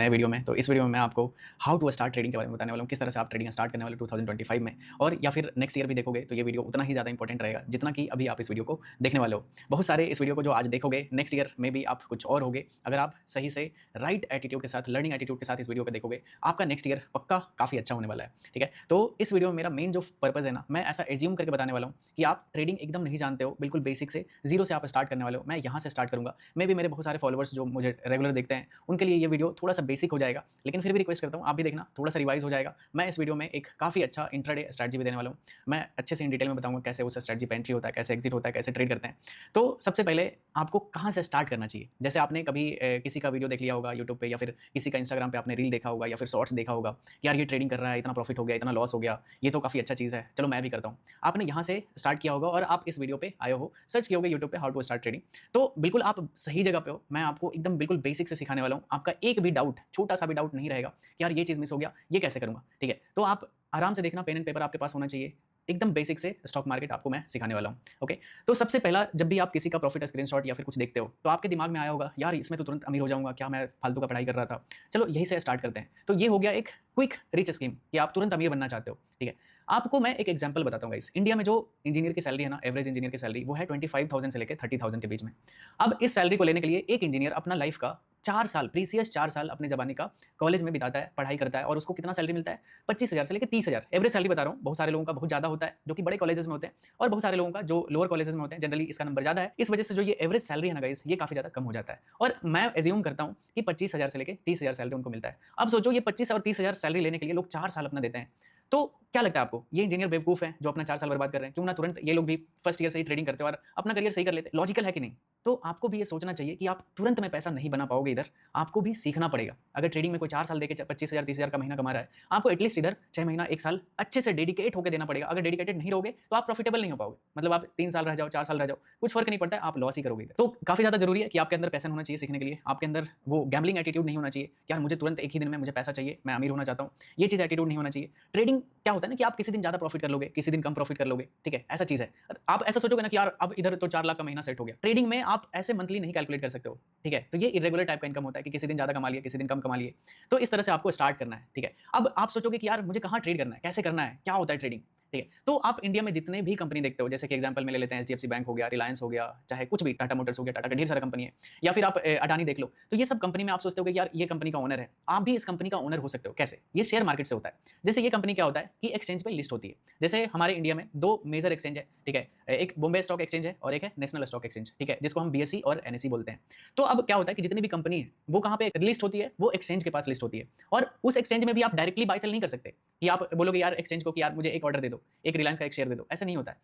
नए वीडियो में। तो इस वीडियो में मैं आपको हाउ टू स्टार्ट ट्रेडिंग के बारे में बताने वाला हूँ, किस तरह से आप ट्रेडिंग स्टार्ट करने वाले 2025 में, और या फिर नेक्स्ट ईयर भी देखोगे तो ये वीडियो उतना ही ज़्यादा इंपॉर्टेंट रहेगा जितना कि अभी आप इस वीडियो को देखने वाले हो। बहुत सारे इस वीडियो को जो आज देखोगे नेक्स्ट ईयर में भी आप कुछ और होगे अगर आप सही से राइट एटीट्यूड के साथ, लर्निंग एटीट्यूड के साथ इस वीडियो को देखोगे। आपका नेक्स्ट ईयर पक्का काफ़ी अच्छा होने वाला है, ठीक है। तो इस वीडियो में मेरा मेन जो पर्पज़ है ना, मैं ऐसा एज्यूम करके बताने वाला हूँ कि आप ट्रेडिंग एकदम नहीं जानते हो, बिल्कुल बेसिक से, जीरो से आप स्टार्ट करने वाले हो। मैं यहाँ से स्टार्ट करूँगा। मे भी मेरे बहुत सारे फॉलोवर्स जो मुझे रेगुलर देखते हैं उनके लिए ये वीडियो थोड़ा-सा बेसिक हो जाएगा, लेकिन फिर भी रिक्वेस्ट करता हूँ आप भी देखना, थोड़ा-सा रिवाइज़ हो जाएगा। मैं इस वीडियो में एक काफ़ी अच्छा इंट्राडे स्ट्रैटेजी भी देने वाला हूँ। मैं अच्छे से इन डिटेल में बताऊँगा कैसे उस स्ट्रैटेजी पे एंट्री होता है, कैसे एग्ज़िट होता है, कैसे ट्रेड करते हैं। तो सबसे पहले आपको कहाँ से स्टार्ट करना चाहिए? जैसे आपने कभी किसी का वीडियो देख लिया होगा यूट्यूब पे, या फिर किसी का इंस्टाग्राम पे आपने रील देखा होगा, या फिर शॉर्ट्स देखा होगा कि यार ये ट्रेडिंग कर रहा है, इतना प्रॉफिट हो गया, इतना लॉस हो गया, ये तो काफ़ी अच्छा चीज़ है, चलो मैं भी करता हूँ। आपने यहाँ से स्टार्ट किया होगा और आप इस वीडियो पे आए हो, सर्च किए होगे यूट्यूब पे हाउ टू स्टार्ट ट्रेडिंग। तो बिल्कुल आप सही जगह पे हो। मैं आपको एकदम बिल्कुल बेसिक से सिखाने वाला हूँ। आपका एक भी डाउट, छोटा-सा भी डाउट नहीं रहेगा कि यार ये चीज़ मिस हो गया, ये कैसे करूँगा? ठीक है? तो आप आराम से देखना, पेन एंड पेपर आपके पास होना चाहिए। एकदम बेसिक से स्टॉक मार्केट आपको मैं सिखाने वाला हूँ। ओके? तो सबसे पहला, जब भी आप किसी का प्रॉफिट स्क्रीनशॉट या फिर कुछ देखते हो, तो आपके दिमाग में आया होगा, यार इसमें तो तुरंत अमीर हो जाऊँगा, क्या मैं फालतू का पढ़ाई कर रहा था। चलो यहीं से स्टार्ट करते हैं। तो ये हो गया एक क्विक रिच स्कीम कि आप तुरंत अमीर बनना चाहते हो। ठीक है? आपको मैं एक एग्जांपल बताता हूँ गाइस। इंडिया में जो इंजीनियर की सैलरी है ना, एवरेज इंजीनियर की सैलरी वो है 25,000 से लेके 30,000 के बीच में। अब इस सैलरी को लेने के लिए एक इंजीनियर अपना लाइफ का 4 साल, प्रीसियस 4 साल अपने ज़माने का कॉलेज में बिताता है, पढ़ाई करता है, और उसको कितना सैलरी मिलता है? 25,000 से लेके 30,000 एवरेज सैलरी बता रहा हूँ। बहुत सारे लोगों का बहुत ज़्यादा होता है, जो कि बड़े कॉलेजेस में होते हैं, और बहुत सारे लोगों का जो लोअर कॉलेजेस में होते हैं, जनरली इसका नंबर ज़्यादा है। इस वजह से जो ये एवरेज सैलरी है ना गाइस, ये काफ़ी ज़्यादा कम हो जाता है, और मैं अज़्यूम करता हूँ कि 25,000 से लेके 30,000 सैलरी उनको मिलता है। अब सोचो ये 25 और 30,000 सैलरी लेने के लिए लोग 4 साल अपना देते हैं। तो क्या लगता है आपको, ये इंजीनियर बेवकूफ़ हैं जो अपना 4 साल बर्बाद कर रहे हैं? क्यों ना तुरंत ये लोग भी फर्स्ट ईयर से ही ट्रेडिंग करते और अपना करियर सही कर लेते? लॉजिकल है कि नहीं? तो आपको भी ये सोचना चाहिए कि आप तुरंत में पैसा नहीं बना पाओगे इधर, आपको भी सीखना पड़ेगा। अगर ट्रेडिंग में कोई 4 साल देके 25,000 30,000 का महीना कमा रहा है, आपको एटलीस्ट इधर 6 महीना 1 साल अच्छे से डेडिकेट होके देना पड़ेगा। अगर डेडिकेटेड नहीं रहोगे तो आप प्रॉफिटेबल नहीं हो पाओगे। मतलब आप 3 साल रह जाओ, 4 साल रह जाओ, कुछ फ़र्क नहीं पड़ता है, आप लॉस ही करोगे इधर। तो काफ़ी ज़्यादा ज़रूरी है कि आपके अंदर पैशन होना चाहिए सीखने के लिए। आपके अंदर वो गैम्बलिंग एटीट्यूड नहीं होना चाहिए कि यार मुझे तुरंत एक ही दिन में मुझे पैसा चाहिए, मैं अमीर होना चाहता हूँ। ये चीज़ एटीट्यूड नहीं होना चाहिए। ट्रेडिंग क्या होता है ना कि आप किसी दिन ज़्यादा प्रॉफिट कर लोगे, किसी दिन कम प्रॉफिट कर लोगे, ठीक है? ऐसा चीज़ है। आप ऐसा सोचोगे ना कि यार अब इधर तो 4 लाख का महीना सेट हो गया। ट्रेडिंग में आप ऐसे मंथली नहीं कैलकुलेट कर सकते हो, ठीक है? तो ये इर्रेगुलर टाइप का इनकम होता है कि किसी दिन ज़्यादा कमा लिए, किसी दिन कम कमा लिए। तो इस तरह से आपको स्टार्ट करना है, ठीक है? अब आप सोचोगे कि यार मुझे कहाँ ट्रेड करना है, कैसे करना है, क्या होता है ट्रेडिंग? ठीक है? तो आप इंडिया में जितने भी कंपनी देखते हो, जैसे कि एग्जांपल में ले लेते हैं, एचडीएफसी बैंक हो गया, रिलायंस हो गया, चाहे कुछ भी, टाटा मोटर्स हो गया, टाटा का ढेर सारा कंपनी है, या फिर आप अडानी देख लो। तो ये सब कंपनी में आप सोचते हो कि यार ये कंपनी का ओनर है। आप भी इस कंपनी का ओनर हो सकते हो। कैसे? ये शेयर मार्केट से होता है। जैसे ये कंपनी क्या होता है कि एक्सचेंज पे लिस्ट होती है। जैसे हमारे इंडिया में 2 मेजर एक्सचेंज है, ठीक है? एक बॉम्बे स्टॉक एक्सचेंज है और एक है नेशनल स्टॉक एक्सचेंज, ठीक है? जिसको हम बीएसई और एनएसई बोलते हैं। तो अब क्या होता है कि जितनी भी कंपनी है, वो कहाँ पे लिस्ट होती है? वो एक्सचेंज के पास लिस्ट होती है, और उस एक्सचेंज में भी आप डायरेक्टली बाय सेल नहीं कर सकते कि आप बोलोगे यार एक्सचेंज को कि यार मुझे एक ऑर्डर दे दो, एक रिलायंस का एक शेयर दे दो, ऐसा नहीं होता है।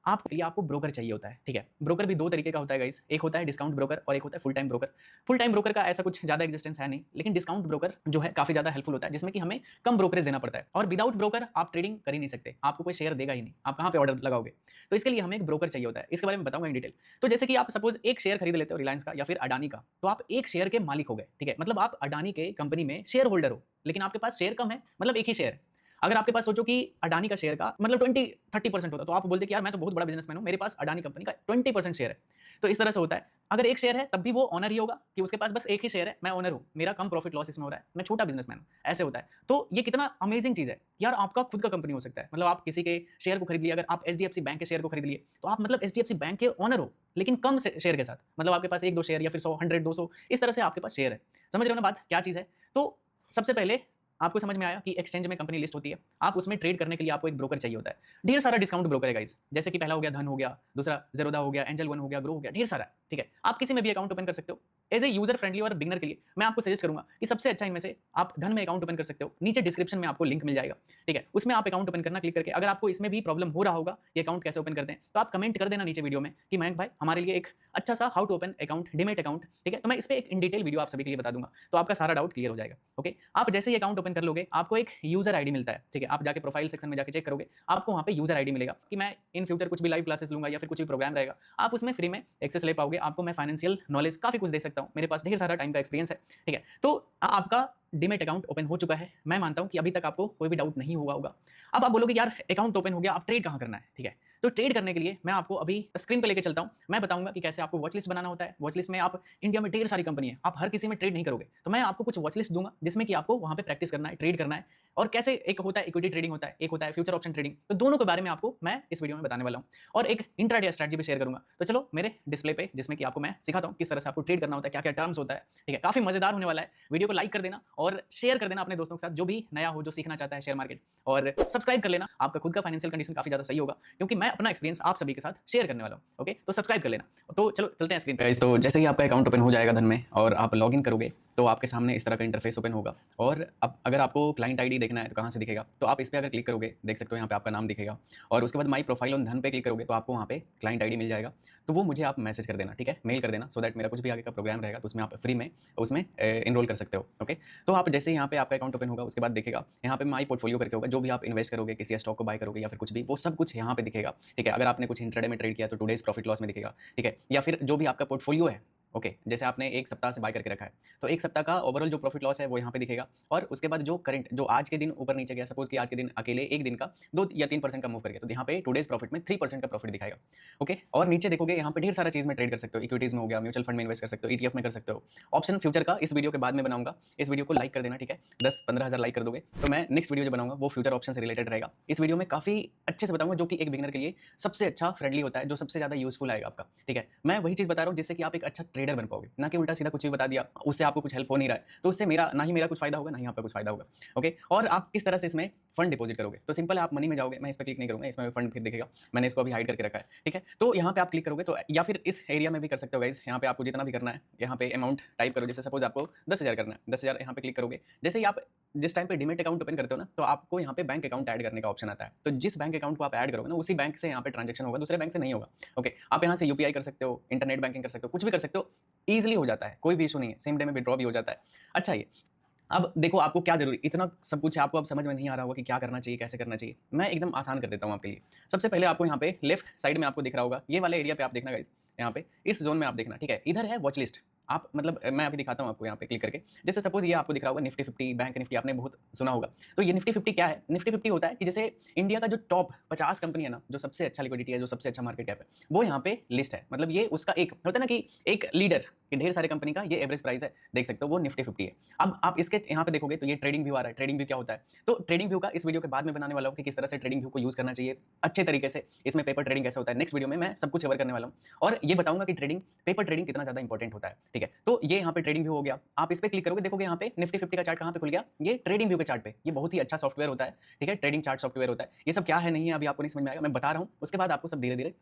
आपको ब्रोकर चाहिए होता है, ठीक है? ब्रोकर भी 2 तरीके का होता है गाइस, एक होता है डिस्काउंट ब्रोकर और एक होता है full time broker. Full time broker का ऐसा कुछ ज़्यादा एक्जिस्टेंस है नहीं, लेकिन डिस्काउंट ब्रोकर जो है काफ़ी ज़्यादा हेल्पफुल होता है, जिसमें कि हमें कम ब्रोकरेज देना पड़ता है, और विदाउट ब्रोकर आप ट्रेडिंग कर ही नहीं सकते, आपको कोई शेयर देगा ही नहीं, आप कहाँ पे ऑर्डर लगाओगे? तो इसके लिए हमें एक ब्रोकर चाहिए होता है, इसके बारे में बताऊँगा इन डिटेल। तो जैसे कि आप सपोज़ एक शेयर खरीद लेते हो रिलायंस का या फिर अडानी का, तो आप एक शेयर के मालिक हो गए, ठीक है? मतलब आप अडानी के कंपनी में शेयर होल्डर हो, लेकिन आपके पास शेयर कम है, मतलब एक ही शेयर है। अगर आपके पास सोचो कि अडानी का शेयर का मतलब 20-30% होता, तो आप बोलते कि यार मैं तो बहुत बड़ा बिज़नेसमैन हूँ, मेरे पास अडानी कंपनी का 20% शेयर है। तो इस तरह से होता है। अगर एक शेयर है तब भी वो ओनर ही होगा कि उसके पास बस एक ही शेयर है, मैं ओनर हूँ, मेरा कम प्रॉफिट लॉस इसमें हो रहा है, मैं छोटा बिज़नेसमैन हूँ, ऐसे होता है। तो ये कितना अमेजिंग चीज़ है, यार आपका खुद का कंपनी हो सकता है। मतलब आप किसी के शेयर को खरीद लिए, अगर आप एचडीएफसी बैंक के शेयर को खरीद लिए, तो आप मतलब एचडीएफसी बैंक के ओनर हो, लेकिन कम से शेयर के साथ। मतलब आपके पास 1-2 शेयर या फिर 100, 100, 200 इस तरह से आपके पास शेयर है। समझ रहे हो ना बात, क्या चीज़ है? तो सबसे पहले आपको समझ में आया कि एक्सचेंज में कंपनी लिस्ट होती है। आप उसमें ट्रेड करने के लिए आपको एक ब्रोकर चाहिए होता है। ढेर सारा डिस्काउंट ब्रोकर है गाइस। जैसे कि पहला हो गया धन हो गया, दूसरा ज़ेरोधा हो गया, एंजल वन हो गया, ग्रो हो गया, ढेर सारा है, ठीक है? आप किसी में भी अकाउंट ओपन कर सकते हो। एज़ ए यूज़र फ्रेंडली और बिगिनर के लिए मैं आपको सजेस्ट करूँगा कि सबसे अच्छा इनमें से आप धन में अकाउंट ओपन कर सकते हो। नीचे डिस्क्रिप्शन में आपको लिंक मिल जाएगा, ठीक है? उसमें आप अकाउंट ओपन करना, क्लिक करके अगर आपको इसमें भी प्रॉब्लम हो रहा होगा, ये अकाउंट कैसे ओपन करते हैं, तो आप कमेंट कर देना नीचे वीडियो में कि मयंक भाई हमारे लिए एक अच्छा सा how to open account, demat account, ठीक है? तो मैं इस पे एक इन डिटेल वीडियो आप सभी के लिए बता दूँगा। तो आपका सारा डाउट क्लियर हो जाएगा, ओके? आप जैसे ही अकाउंट ओपन कर लोगे, आपको एक यूज़र आईडी मिलता है, ठीक है? आप जाके प्रोफाइल सेक्शन में जाके चेक करोगे, आपको वहाँ पे यूज़र आईडी मिलेगा कि मैं इन फ्यूचर कुछ भी लाइव क्लासेस लूँगा या फिर कुछ भी प्रोग्राम रहेगा, आप उसमें फ्री में एक्सेस ले पाओगे। आपको मैं फाइनेंशियल नॉलेज काफ़ी कुछ दे सकता हूँ, मेरे पास ढेर सारा टाइम का एक्सपीरियंस है, ठीक है? तो आपका डीमैट अकाउंट ओपन हो चुका है। मैं मानता हूँ कि अभी तक आपको कोई भी डाउट नहीं हुआ होगा। अब आप बोलोगे यार अकाउंट ओपन हो गया, अब ट्रेड कहाँ करना है, ठीक है? तो ट्रेड करने के लिए मैं आपको अभी स्क्रीन पे लेके चलता हूँ। मैं बताऊँगा कि कैसे आपको वॉच लिस्ट बनाना होता है। वॉच लिस्ट में आप इंडिया में ढेर सारी कंपनी है, आप हर किसी में ट्रेड नहीं करोगे। तो मैं आपको कुछ वॉच लिस्ट दूँगा जिसमें कि आपको वहाँ पे प्रैक्टिस करना है, ट्रेड करना है और कैसे एक होता है इक्विटी ट्रेडिंग होता है, एक होता है फ्यूचर ऑप्शन ट्रेडिंग। तो दोनों के बारे में आपको मैं इस वीडियो में बताने वाला हूँ और एक इंट्राडे स्ट्रैटेजी भी शेयर करूँगा। तो चलो मेरे डिस्प्ले पे जिसमें कि आपको मैं सिखाता हूँ किस तरह से आपको ट्रेड करना होता है, क्या-क्या टर्म्स होता है, ठीक है? काफ़ी मज़ेदार होने वाला है। वीडियो को लाइक कर देना और शेयर कर देना अपने दोस्तों के साथ जो भी नया हो, जो सीखना चाहता है शेयर मार्केट और सब्सक्राइब कर लेना। आपका खुद का फाइनेंशियल कंडीशन काफ़ी ज़्यादा सही होगा क्योंकि मैं अपना एक्सपीरियंस आप सभी के साथ शेयर करने वाला हूँ। ओके? तो सब्सक्राइब कर लेना। तो चलो चलते हैं स्क्रीन पे। गाइस तो जैसे ही आपका अकाउंट ओपन हो जाएगा धन में और आप लॉगिन करोगे तो आपके सामने इस तरह का इंटरफेस ओपन होगा और अब अगर आपको क्लाइंट आईडी देखना है तो कहाँ से दिखेगा? तो आप इस पे अगर क्लिक करोगे, देख सकते हो यहाँ पे आपका नाम दिखेगा और उसके बाद माय प्रोफाइल ऑन धन पे क्लिक करोगे तो आपको वहाँ पे क्लाइंट आईडी मिल जाएगा। तो वो मुझे आप मैसेज कर देना, ठीक है? मेल कर देना सो दैट मेरा कुछ भी आगे का प्रोग्राम रहेगा तो उसमें आप फ्री में उसमें एनरोल कर सकते हो। ओके? तो आप जैसे ही यहाँ पे आपका अकाउंट ओपन होगा उसके बाद दिखेगा यहाँ पे माय पोर्टफोलियो करके होगा, जो भी आप इन्वेस्ट करोगे, किसी स्टॉक को बाय करोगे या फिर कुछ भी, वो सब कुछ यहाँ पे दिखेगा, ठीक है? अगर आपने कुछ इंट्राडे में ट्रेड किया तो टुडेज़ प्रॉफिट लॉस में दिखेगा, ठीक है? या फिर जो भी आपका पोर्टफोलियो है, ओके, जैसे आपने 1 सप्ताह से बाय करके रखा है, तो 1 सप्ताह का ओवरऑल जो प्रॉफिट लॉस है वो यहाँ पे दिखेगा और उसके बाद जो करंट जो आज के दिन ऊपर नीचे गया, सपोज़ कि आज के दिन अकेले 1 दिन का 2 या 3% का मूव कर गया, तो यहाँ पे टुडेज़ प्रॉफिट में 3% का प्रॉफिट दिखाएगा, ओके? और नीचे देखोगे यहाँ पे ढेर सारा चीज़ में ट्रेड कर सकते हो, इक्विटीज़ में हो गया, म्यूचुअल फंड में इन्वेस्ट कर सकते हो, ईटीएफ में कर सकते हो। ऑप्शन फ्यूचर का इस वीडियो के बाद में बनाऊँगा, इस वीडियो को लाइक कर देना, ठीक है? 10-15 हज़ार लाइक कर दोगे, तो मैं नेक्स्ट वीडियो जो बनाऊँगा वो फ्यूचर ऑप्शन से रिलेटेड रहेगा। इस वीडियो में काफ़ी अच्छे से बताऊँगा जो कि एक बिगिनर के लिए सबसे अच्छा फ्रेंडली होता है, जो सबसे ज़्यादा यूज़फुल आएगा आपका, ठीक है? मैं वही चीज़ बता रहा हूँ जिससे कि आप एक अच्छा ट्रेडर बन पाओगे, ना कि उल्टा सीधा कुछ भी बता दिया, उससे आपको कुछ हेल्प हो नहीं रहा है, तो उससे मेरा ना ही मेरा कुछ फ़ायदा होगा, ना ही आपका कुछ फ़ायदा होगा, ओके? और आप किस तरह से इसमें फंड डिपॉज़िट करोगे, तो सिंपल है आप मनी में जाओगे, मैं इस पे क्लिक नहीं करूँगा, इसमें फंड फिर दिखेगा, मैंने इसको अभी हाइड करके रखा है, ठीक है? तो यहाँ पे आप क्लिक करोगे तो या फिर इस एरिया में भी कर सकते हो गाइज़, यहाँ पे आपको जितना भी करना है, यहाँ पे अमाउंट टाइप करो, जैसे सपोज़ आपको 10,000 करना है, 10,000 यहाँ पे क्लिक करोगे, जैसे ही आप जिस टाइम पे डीमैट अकाउंट ओपन करते हो ना, तो आपको यहाँ पे बैंक अकाउंट ऐड करने का ऑप्शन आता है, तो जिस बैंक अकाउंट को आप ऐड करोगे ना, उसी बैंक से यहाँ पे ट्रांज़ैक्शन होगा, दूसरे बैंक से नहीं होगा, ओके? आप यहाँ से यूपीआई कर सकते हो, इंटरनेट बैंकिंग कर सकते हो, कुछ भी कर सकते हो, ईज़िली हो जाता है, कोई भी इश्यू नहीं है, सेम डे में विथड्रॉ भी हो जाता है। अच्छा ये अब देखो आपको क्या ज़रूरी इतना सब कुछ है, आपको अब समझ में नहीं आ रहा होगा कि क्या करना चाहिए, कैसे करना चाहिए। मैं एकदम आसान कर देता हूँ आपके लिए। सबसे पहले आपको यहाँ पे लेफ्ट साइड में आपको दिख रहा होगा, ये वाले एरिया पे आप देखना गाइज़, यहाँ पे इस ज़ोन में आप देखना, ठीक है? इधर है वॉच लिस्ट। आप मतलब मैं अभी दिखाता हूँ आपको यहाँ पे क्लिक करके। जैसे सपोज़ ये आपको दिख रहा होगा निफ्टी 50, बैंक निफ्टी आपने बहुत सुना होगा। तो ये निफ्टी 50 क्या है? निफ्टी 50 होता है कि जैसे इंडिया का जो टॉप 50 कंपनी है ना, जो सबसे अच्छा लिक्विडिटी है, जो सबसे अच्छा मार्केट कैप है, वो यहाँ पे लिस्ट है। मतलब ये उसका एक होता है ना कि एक लीडर कि ढेर सारे कंपनी का ये एवरेज प्राइस है, देख सकते हो वो निफ्टी 50 है। अब आप इसके यहाँ पे देखोगे तो ये ट्रेडिंग व्यू आ रहा है। ट्रेडिंग व्यू क्या होता है? तो ट्रेडिंग व्यू का इस वीडियो के बाद में बनाने वाला हूँ कि किस तरह से ट्रेडिंग व्यू को यूज़ करना चाहिए अच्छे तरीके से। इसमें पेपर ट्रेडिंग कैसे होता है, नेक्स्ट वीडियो में मैं सब कुछ कवर करने वाला हूँ और ये बताऊँगा कि पेपर ट्रेडिंग कितना ज़्यादा इंपॉर्टेंट होता है, ठीक है? तो ये यहाँ पे ट्रेडिंग व्यू हो गया। आप इस पे क्लिक करोगे, देखोगे यहाँ पे निफ्टी 50 का चार्ट कहाँ पे खुल गया? ये ट्रेडिंग व्यू के चार्ट पे। ये बहुत ही अच्छा सॉफ्टवेयर होता है, ठीक है? ट्रेडिंग चार्ट सॉफ्टवेयर होता है। ये सब क्या है नहीं है अभी आपको नहीं समझ में आएगा, मैं बता रहा हूँ, उसके बाद आपको सब धीरे-धीरे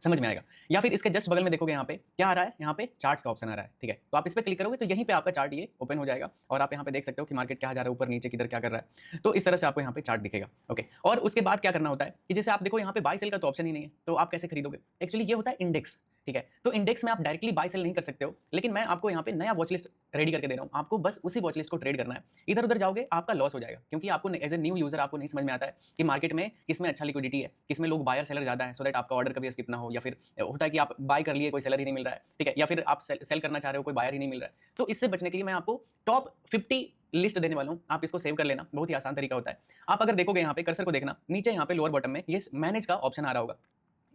समझ में आएगा। या फिर इसके जस्ट बगल में देखोगे यहाँ पे क्या आ रहा है? यहाँ पे चार्ट्स का ऑप्शन आ रहा है, ठीक है? तो आप इस पे क्लिक करोगे तो यहीं पे आपका चार्ट ये ओपन हो जाएगा और आप यहाँ पे देख सकते हो कि मार्केट क्या जा रहा है, ऊपर नीचे किधर क्या कर रहा है। तो इस तरह से आपको यहाँ पे चार्ट दिखेगा, ओके? और उसके बाद क्या करना होता है कि जैसे आप देखो यहाँ पे बाय सेल का तो ऑप्शन ही नहीं है, तो आप कैसे खरीदोगे? एक्चुअली ये होता है इंडेक्स, ठीक है? तो इंडेक्स में आप डायरेक्टली बाय सेल नहीं कर सकते हो, लेकिन मैं आपको यहाँ पे नया वॉच लिस्ट रेडी करके दे रहा हूँ। आपको बस उसी वॉच लिस्ट को ट्रेड करना है। इधर-उधर जाओगे आपका लॉस हो जाएगा क्योंकि आपको एज़ अ न्यू यूज़र आपको नहीं समझ में आता है कि मार्केट में किसमें अच्छा लिक्विडिटी है, किसमें लोग बायर सेलर ज़्यादा है, सो दैट आपका ऑर्डर कभी स्किप ना हो या फिर होता है कि आप बाय कर लिए कोई सेलर ही नहीं मिल रहा है, ठीक है? या फिर आप सेल करना चाह रहे हो कोई बायर ही नहीं मिल रहा है। तो इससे बचने के लिए मैं आपको टॉप 50 लिस्ट देने वाला हूँ। आप इसको सेव कर लेना, बहुत ही आसान तरीका होता है। आप अगर देखोगे यहाँ पे कर्सर को देखना, नीचे यहाँ पे लोअर बॉटम में ये मैनेज का ऑप्शन आ रहा होगा।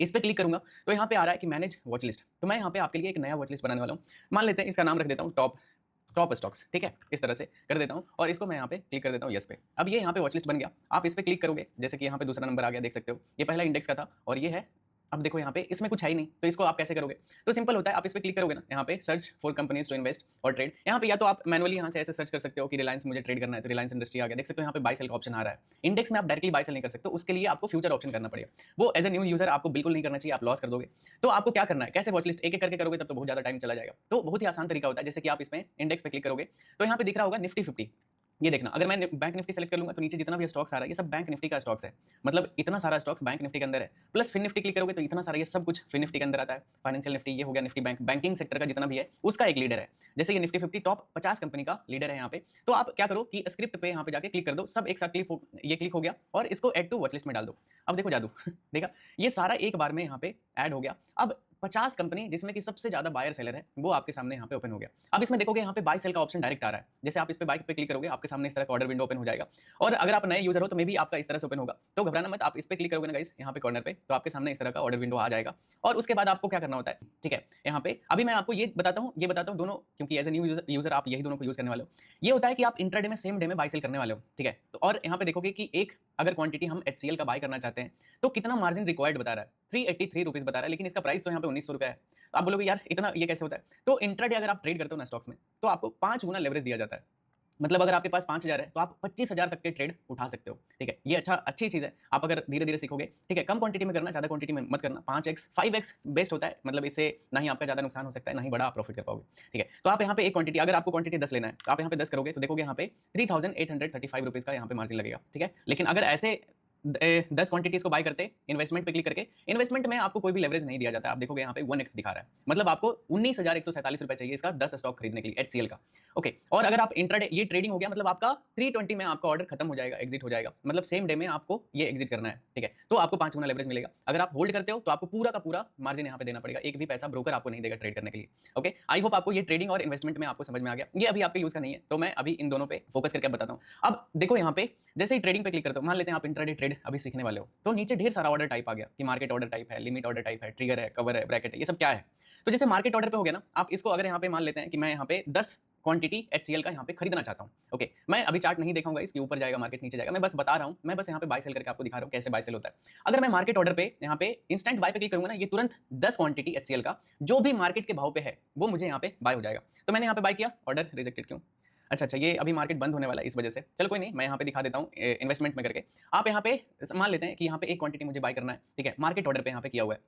इस पे क्लिक करूँगा तो यहाँ पे आ रहा है कि मैनेज वॉच लिस्ट। तो मैं यहाँ पे आपके लिए एक नया वॉच लिस्ट बनाने वाला हूँ। मान लेते हैं इसका नाम रख देता हूँ टॉप टॉप स्टॉक्स, ठीक है? इस तरह से कर देता हूँ और इसको मैं यहाँ पे क्लिक कर देता हूँ येस पे। अब ये यहाँ पे वॉच लिस्ट बन गया। आप इस पे क्लिक करोगे, जैसे कि यहाँ पे दूसरा नंबर आ गया, देख सकते हो। ये पहला इंडेक्स का था और ये है अब देखो यहाँ पे इसमें कुछ है ही नहीं, तो इसको आप कैसे करोगे? तो सिंपल होता है, आप इस पे क्लिक करोगे ना, यहाँ पे search for companies to invest और ट्रेड। यहाँ पे या तो आप मैनुअली यहाँ से ऐसे सर्च कर सकते हो कि रिलायंस मुझे ट्रेड करना है, तो रिलायंस इंडस्ट्री आ गया। देख सकते हो यहाँ पे बाय सेल का ऑप्शन आ रहा है। इंडेक्स में आप डायरेक्टली बाय सेल नहीं कर सकते, उसके लिए आपको फ्यूचर ऑप्शन करना पड़ेगा। वो एज़ अ न्यू यूज़र आपको बिल्कुल नहीं करना चाहिए, आप लॉस कर दोगे। तो आपको क्या करना है, कैसे वॉच लिस्ट एक-एक करके करोगे तब तो बहुत ज़्यादा टाइम चला जाएगा। तो बहुत ही आसान तरीका होता है, जैसे कि आप इसमें इंडेक्स पे क्लिक करोगे, तो यहाँ पे दिख रहा होगा निफ्टी 50। ये देखना, अगर मैं बैंक निफ्टी सेलेक्ट कर लूँगा तो नीचे जितना भी स्टॉक्स आ रहा है ये सब बैंक निफ्टी का स्टॉक्स है। मतलब इतना सारा स्टॉक्स बैंक निफ्टी के अंदर है। प्लस फिन निफ्टी क्लिक करोगे तो इतना सारा ये सब कुछ फिन निफ्टी के अंदर आता है। फाइनेंशियल निफ्टी ये हो गया, निफ्टी बैंक, बैंकिंग सेक्टर का जितना भी है उसका एक लीडर है। जैसे ये निफ्टी 50 टॉप 50 कंपनी का लीडर है यहाँ पे। तो आप क्या करो कि स्क्रिप्ट पे यहाँ पे जाके क्लिक कर दो, सब एक साथ ये क्लिक हो गया और इसको ऐड टू वॉच लिस्ट में डाल दो। अब देखो जादू देखा? ये सारा एक बार में यहाँ पे ऐड हो गया। अब 50 कंपनी जिसमें कि सबसे ज़्यादा बायर सेलर है, वो आपके सामने यहाँ पे ओपन हो गया। अब इसमें देखोगे यहाँ पे बाय सेल का ऑप्शन डायरेक्ट आ रहा है। जैसे आप इस पे बाय पे क्लिक करोगे, आपके सामने इस तरह का ऑर्डर विंडो ओपन हो जाएगा और अगर आप नए यूज़र हो तो मे बी आपका इस तरह से ओपन होगा। तो घबराना मत, आप इस पे क्लिक करोगे ना गाइस यहाँ पे कॉर्नर पे, तो आपके सामने इस तरह का ऑर्डर विंडो आ जाएगा और उसके बाद आपको क्या करना होता है, ठीक है? यहाँ पे अभी मैं आपको ये बताता हूँ दोनों, क्योंकि एज़ अ न्यू यूज़र आप यही दोनों को यूज़ करने वाले हो। ये होता है कि आप इंट्राडे में सेम डे में बाय सेल करने वाले हो, ठीक है? तो और यहाँ पे देखोगे कि एक अगर क्वांटिटी हम एचसीएल का बाय करना चाहते हैं, तो कितना मार्जिन रिक्वायर्ड बता रहा है, ₹383 बता रहा है, लेकिन इसका प्राइस तो यहाँ पे ₹1900 है। तो आप बोलोगे यार इतना ये कैसे होता है? तो इंट्राडे अगर आप ट्रेड करते हो ना स्टॉक्स में, तो आपको 5 गुना लेवरेज दिया जाता है। मतलब अगर आपके पास 5000 है तो आप 25000 तक के ट्रेड उठा सकते हो, ठीक है? ये अच्छी चीज़ है। आप अगर धीरे-धीरे सीखोगे, ठीक है? कम क्वांटिटी में करना, ज़्यादा क्वांटिटी में मत करना। 5x 5x बेस्ट होता है। मतलब इससे ना ही आपका ज़्यादा नुकसान हो सकता है, ना ही बड़ा आप प्रॉफिट कर पाओगे, ठीक है? तो आप यहाँ पे एक क्वांटिटी, अगर आपको क्वांटिटी 10 लेना है, तो आप यहाँ पे 10 करोगे तो देखोगे यहाँ पे ₹3835 का यहाँ पे मार्जिन लगेगा, ठीक है? लेकिन अगर ऐसे 10 क्वांटिटीज़ को बाय करते, इन्वेस्टमेंट पे क्लिक करके, इन्वेस्टमेंट में आपको कोई भी लेवरेज नहीं दिया जाता है। आप देखोगे यहाँ पे 1x दिखा रहा है। मतलब आपको ₹19,147 चाहिए इसका 10 स्टॉक खरीदने के लिए एचसीएल का। ओके, और अगर आप इंट्राडे, ये ट्रेडिंग हो गया, मतलब आपका 320 में आपका ऑर्डर खत्म हो जाएगा, एग्जिट हो जाएगा। मतलब सेम डे में आपको ये एग्जिट करना है, ठीक है? तो आपको 5 गुना लेवरेज मिलेगा। अगर आप होल्ड करते हो तो आपको पूरा का पूरा मार्जिन यहाँ पे देना पड़ेगा। एक भी पैसा ब्रोकर आपको नहीं देगा ट्रेड करने के लिए। ओके, आई होप आपको ये ट्रेडिंग और इन्वेस्टमेंट में आपको समझ में आ गया। ये अभी आपके यूज़ का नहीं है, तो मैं अभी इन दोनों पे फोकस करके बताता हूँ। अब देखो यहाँ पे जैसे ही ट्रेडिंग पे क्लिक करते हो, मान लेते हैं आप इंट्राडे ट्रेड अभी सीखने वाले हो, तो नीचे ढेर सारा ऑर्डर टाइप आ गया कि मार्केट ऑर्डर टाइप है, लिमिट ऑर्डर टाइप है, ट्रिगर है, कवर है, ब्रैकेट है, ये सब क्या है? तो जैसे मार्केट ऑर्डर पे हो गया ना, आप इसको अगर यहाँ पे मान लेते हैं कि मैं यहाँ पे 10 क्वांटिटी एचसीएल का यहाँ पे खरीदना चाहता हूँ। ओके, मैं अभी चार्ट नहीं दिखाऊंगा, इसके ऊपर जाएगा मार्केट, नीचे जाएगा, मैं बस बता रहा हूँ, मैं बस यहाँ पे बाय सेल करके आपको दिखा रहा हूँ कैसे बाय सेल होता है। अगर मैं मार्केट ऑर्डर पे यहाँ पे इंस्टेंट बाय पे क्लिक करूंगा ना, ये तुरंत 10 क्वांटिटी एचसीएल का जो भी मार्केट के भाव पे है वो मुझे यहाँ पे बाय हो जाएगा। तो मैंने यहाँ पे बाय किया, ऑर्डर रिजेक्टेड क्यों? अच्छा, ये अभी मार्केट बंद होने वाला है इस वजह से। चलो कोई नहीं, मैं यहाँ पे दिखा देता हूँ इन्वेस्टमेंट में करके। आप यहाँ पे मान लेते हैं कि यहाँ पे एक क्वांटिटी मुझे बाय करना है, ठीक है? मार्केट ऑर्डर पे यहाँ पे किया हुआ है।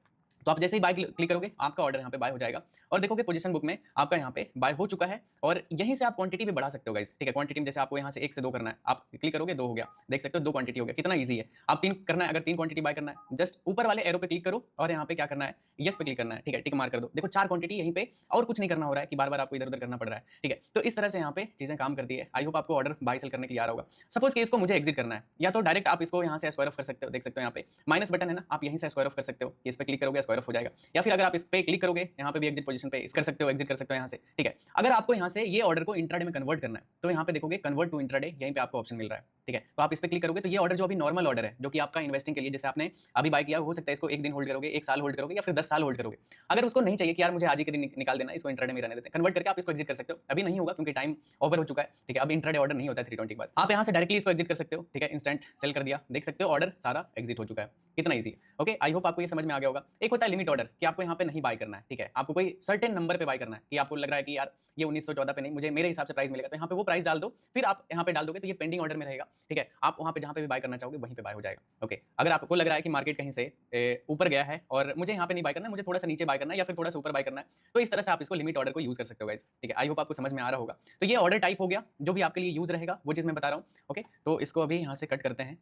तो आप जैसे ही बाय क्लिक करोगे, आपका ऑर्डर यहाँ पे बाय हो जाएगा और देखोगे पोजीशन बुक में आपका यहाँ पे बाय हो चुका है और यहीं से आप क्वांटिटी भी बढ़ा सकते हो गाइस, ठीक है? क्वांटिटी में जैसे आपको यहाँ से 1 से 2 करना है, आप क्लिक करोगे 2 हो गया, देख सकते हो 2 क्वांटिटी हो गया, कितना ईजी है। आप 3 करना है, अगर 3 क्वांटिटी बाय करना है, जस्ट ऊपर वाले एरो पे क्लिक करो और यहाँ पे क्या करना है, येस पे क्लिक करना है, ठीक है? टिक मार्क कर दो। देखो 4 क्वांटिटी यहीं पे, और कुछ नहीं करना हो रहा है कि बार-बार आपको इधर-उधर करना पड़ रहा है, ठीक है? तो इस तरह से यहाँ पे चीज़ें काम करती है। आई होप आपको ऑर्डर बाय सेल करने के लिए आ रहा होगा। सपोज़ कि इसको मुझे एग्जिट करना है, या तो डायरेक्ट आप इसको यहाँ से स्क्वायर ऑफ कर सकते हो, देख सकते हो यहाँ पे माइनस बटन है ना, आप यहीं से स्क्वायर ऑफ कर सकते हो। इस पे क्लिक करोगे स्क्वायर ऑफ हो जाएगा, या फिर अगर आप इस पे क्लिक करोगे, यहाँ पे भी एग्जिट पोजीशन पे इस कर सकते हो, एग्जिट कर सकते हो यहाँ से, ठीक है? अगर आपको यहाँ से ये ऑर्डर को इंट्राडे में कन्वर्ट करना है, तो यहाँ पे देखोगे कन्वर्ट टू इंट्राडे, यहीं पे आपको ऑप्शन मिल रहा है, ठीक है? तो आप इस पे क्लिक करोगे तो ये ऑर्डर जो अभी नॉर्मल ऑर्डर है, जो कि आपका इन्वेस्टिंग के लिए, जैसे आपने अभी बाय किया, हो सकता है इसको 1 दिन होल्ड करोगे, 1 साल होल्ड करोगे, या फिर 10 साल होल्ड करोगे। अगर उसको नहीं चाहिए कि यार मुझे आज ही के दिन निकाल देना है, इसको इंट्राडे में रहने देते हैं, कन्वर्ट करके आप इसको एग्जिट कर सकते हो। अभी नहीं होगा क्योंकि टाइम ओवर हो चुका है, ठीक है? अब इंट्राडे ऑर्डर नहीं होता है 320 के बाद। आप यहाँ से डायरेक्टली इसको एग्जिट कर सकते हो, ठीक है? इंस्टेंट सेल कर दिया, देख सकते हो ऑर्डर सारा एग्जिट हो चुका है। कितना ईजी है। ओके, आई होप आपको ये समझ में आ गया होगा। एक होता है लिमिट ऑर्डर कि आपको यहाँ पे नहीं बाय करना है, ठीक है? आपको कोई सर्टेन नंबर पे बाय करना है कि आपको लग रहा है कि यार ये 1914 पे नहीं, मुझे मेरे हिसाब से प्राइस मिलेगा, तो यहाँ पे वो प्राइस डाल दो, फिर आप यहाँ पे डाल दोगे तो ये पेंडिंग ऑर्डर में रहेगा, ठीक है? आप वहाँ पे जहाँ पे भी बाय करना चाहोगे वहीं पे बाय हो जाएगा। ओके, अगर आपको लग रहा है कि मार्केट कहीं से ऊपर गया है और मुझे यहाँ पे नहीं बाय करना है, मुझे थोड़ा सा नीचे बाय करना है या फिर थोड़ा सा ऊपर बाय करना है, तो इस तरह से आप इसको लिमिट ऑर्डर को यूज कर सकते हो गाइस, ठीक है? आई होप आपको समझ में आ रहा होगा। तो ये ऑर्डर टाइप हो गया जो भी आपके लिए यूज रहेगा, वो चीज मैं बता रहा हूँ। ओके, तो इसको अभी यहाँ से कट करते हैं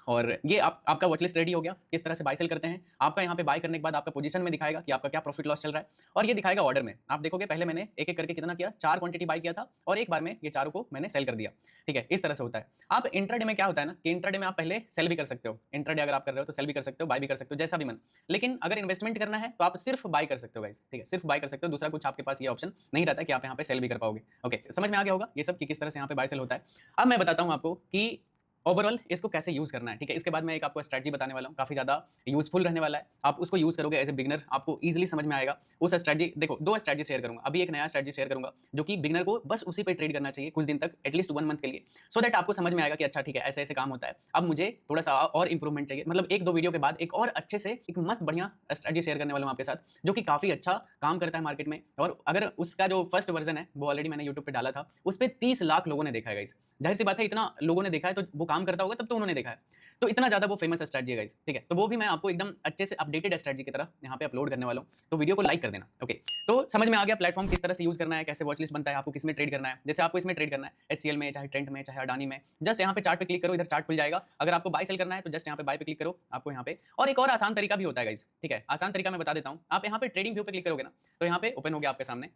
और ये आपका वॉच लिस्ट रेडी हो गया। किस तरह से बाय सेल करते हैं, आपका यहाँ पे बाय करने के बाद आपका पोजीशन में दिखाएगा कि आपका क्या प्रॉफिट लॉस चल रहा है, और ये दिखाएगा ऑर्डर में। आप देखोगे पहले मैंने एक एक करके कितना किया, 4 क्वांटिटी बाय किया था और एक बार में ये चारों को मैंने सेल कर दिया, ठीक है? इस तरह से होता है। आप इंट्राडे में क्या होता है ना कि इंट्राडे में आप पहले सेल भी कर सकते हो, इंट्राडे अगर आप कर रहे हो तो सेल भी कर सकते हो, बाय भी कर सकते हो, जैसा भी मन। लेकिन अगर इन्वेस्टमेंट करना है तो आप सिर्फ बाय कर सकते हो गाइस, ठीक है? सिर्फ बाय कर सकते हो, दूसरा कुछ आपके पास ये ऑप्शन नहीं रहता कि आप यहाँ पे सेल भी कर पाओगे। ओके, समझ में आ गया होगा ये सब कि किस तरह से यहाँ पे बाय सेल होता है। अब मैं बताता हूँ आपको कि ओवरऑल इसको कैसे यूज़ करना है, ठीक है? इसके बाद मैं एक आपको स्ट्रैटेजी बताने वाला हूँ, काफ़ी ज़्यादा यूज़फुल रहने वाला है। आप उसको यूज़ करोगे एज़ अ बिगिनर, आपको ईज़िली समझ में आएगा। उस स्ट्रैटेजी देखो, 2 स्ट्रैटेजी शेयर करूँगा। अभी एक नया स्ट्रैटेजी शेयर करूँगा, जो कि बिगिनर को बस उसी पे ट्रेड करना चाहिए कुछ दिन तक, एटलीस्ट 1 मंथ के लिए, सो दैट आपको समझ में आएगा कि अच्छा ठीक है, ऐसे-ऐसे काम होता है। अब मुझे थोड़ा-सा और इम्प्रूवमेंट चाहिए, मतलब 1-2 वीडियो के बाद एक और अच्छे से एक मस्त बढ़िया स्ट्रैटेजी शेयर करने वाला हूँ आपके साथ, जो कि काफ़ी अच्छा काम करता है मार्केट में। और अगर उसका जो फर्स्ट वर्ज़न है, वो ऑलरेडी मैंने यूट्यूब पे डाला था, उस पे 30 लाख लोगों ने देखा है गाइस। ज़ाहिर-सी बात है, इतना लोगों ने देखा है तो वो काम करता होगा, तब तो उन्होंने देखा है। तो इतना ज़्यादा वो फेमस स्ट्रैटेजी है गाइस, ठीक है? तो वो भी मैं आपको एकदम अच्छे से अपडेटेड स्ट्रैटेजी की तरह यहाँ पे अपलोड करने वाला हूँ। तो वीडियो को लाइक कर देना। ओके, तो समझ में आ गया प्लेटफॉर्म किस तरह से यूज़ करना है, कैसे वॉच लिस्ट बनता है, आपको किसमें ट्रेड करना है। जैसे आपको इसमें ट्रेड करना है, एचसीएल में, चाहे ट्रेंट में, चाहे अडानी में, जस्ट यहाँ पे चार्ट पे क्लिक करो, इधर चार्ट खुल जाएगा। अगर आपको बाय सेल करना है तो जस्ट यहाँ पे बाय पे क्लिक करो, आपको यहाँ पे। और एक और आसान तरीका भी होता है गाइस, ठीक है? आसान तरीका मैं बता देता हूँ। आप यहाँ पे ट्रेडिंग व्यू पे क्लिक करोगे ना, तो यहाँ पे ओपन हो गया आपके सामने।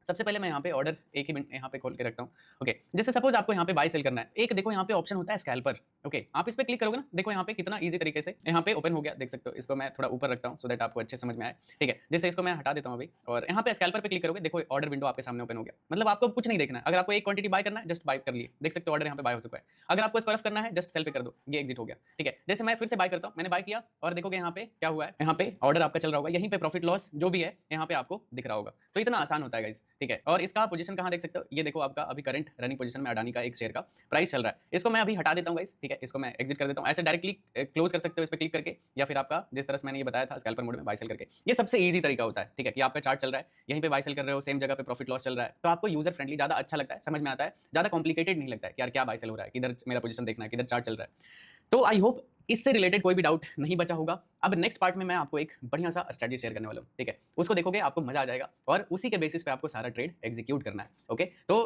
सबसे पहले मैं यहाँ पे ऑर्डर एक ही मिनट यहाँ पे खोल के रखता हूँ। ओके, जैसे सपोज आपको यहाँ पे बाय सेल करना है, एक देखो यहाँ पे ऑप्शन होता है स्कैल्पर। ओके, आप इस पे क्लिक करोगे ना, देखो यहाँ पे कितना ईजी तरीके से यहाँ पे ओपन हो गया, देख सकते हो। इसको मैं थोड़ा ऊपर रखता हूँ सो दैट आपको अच्छे समझ में आए। ठीक है, जैसे इसको मैं हटा देता हूँ अभी, और यहाँ पे स्कैल्पर पे क्लिक करोगे, देखो ऑर्डर विंडो आपके सामने ओपन हो गया। मतलब आपको कुछ नहीं देखना है, अगर आपको एक क्वांटिटी बाय करना है जस्ट बाय कर लिए, देख सकते हो ऑर्डर यहाँ पे बाय हो चुका है। अगर आपको इसको रफ करना है जस्ट सेल पे कर दो, ये एग्जिट हो गया। ठीक है, जैसे मैं फिर से बाय करता हूँ, मैंने बाय किया और देखोगे यहाँ पे क्या हुआ है, यहाँ पे ऑर्डर आपका चल रहा होगा, यहीं पे प्रॉफिट लॉस जो भी है यहाँ पे आपको दिख रहा होगा। तो इतना आसान होता है गाइस। ठीक है, और इसका पोजीशन कहाँ देख सकते हो, ये देखो आपका अभी करंट रनिंग पोजीशन में अडानी का एक शेयर का प्राइस चल रहा है। इसको मैं अभी हटा देता हूँ गाइस। ठीक है, इसको मैं एग्जिट कर देता हूँ। ऐसे डायरेक्टली क्लोज कर सकते हो इस पे क्लिक करके, या फिर आपका जिस तरह से मैंने ये बताया था स्कैल्पर मोड में बाय सेल करके, ये सबसे ईजी तरीका होता है। ठीक है, कि आपका चार्ट चल रहा है, यहीं पे बाय सेल कर रहे हो, सेम जगह पे प्रॉफिट लॉस चल रहा है, तो आपको यूजर फ्रेंडली ज्यादा अच्छा लगता है, समझ में आता है, ज्यादा कॉम्प्लिकेटेड नहीं लगता है कि यार क्या बाय सेल हो रहा है, किधर मेरा पोजीशन देखना है, किधर चार्ट चल रहा है। तो आई होप इससे रिलेटेड कोई भी डाउट नहीं बचा होगा। अब नेक्स्ट पार्ट में मैं आपको एक बढ़िया सा स्ट्रेटजी शेयर करने वाला हूँ। ठीक है, उसको देखोगे आपको मजा आ जाएगा, और उसी के बेसिस पे आपको सारा ट्रेड एग्जीक्यूट करना है। ओके, तो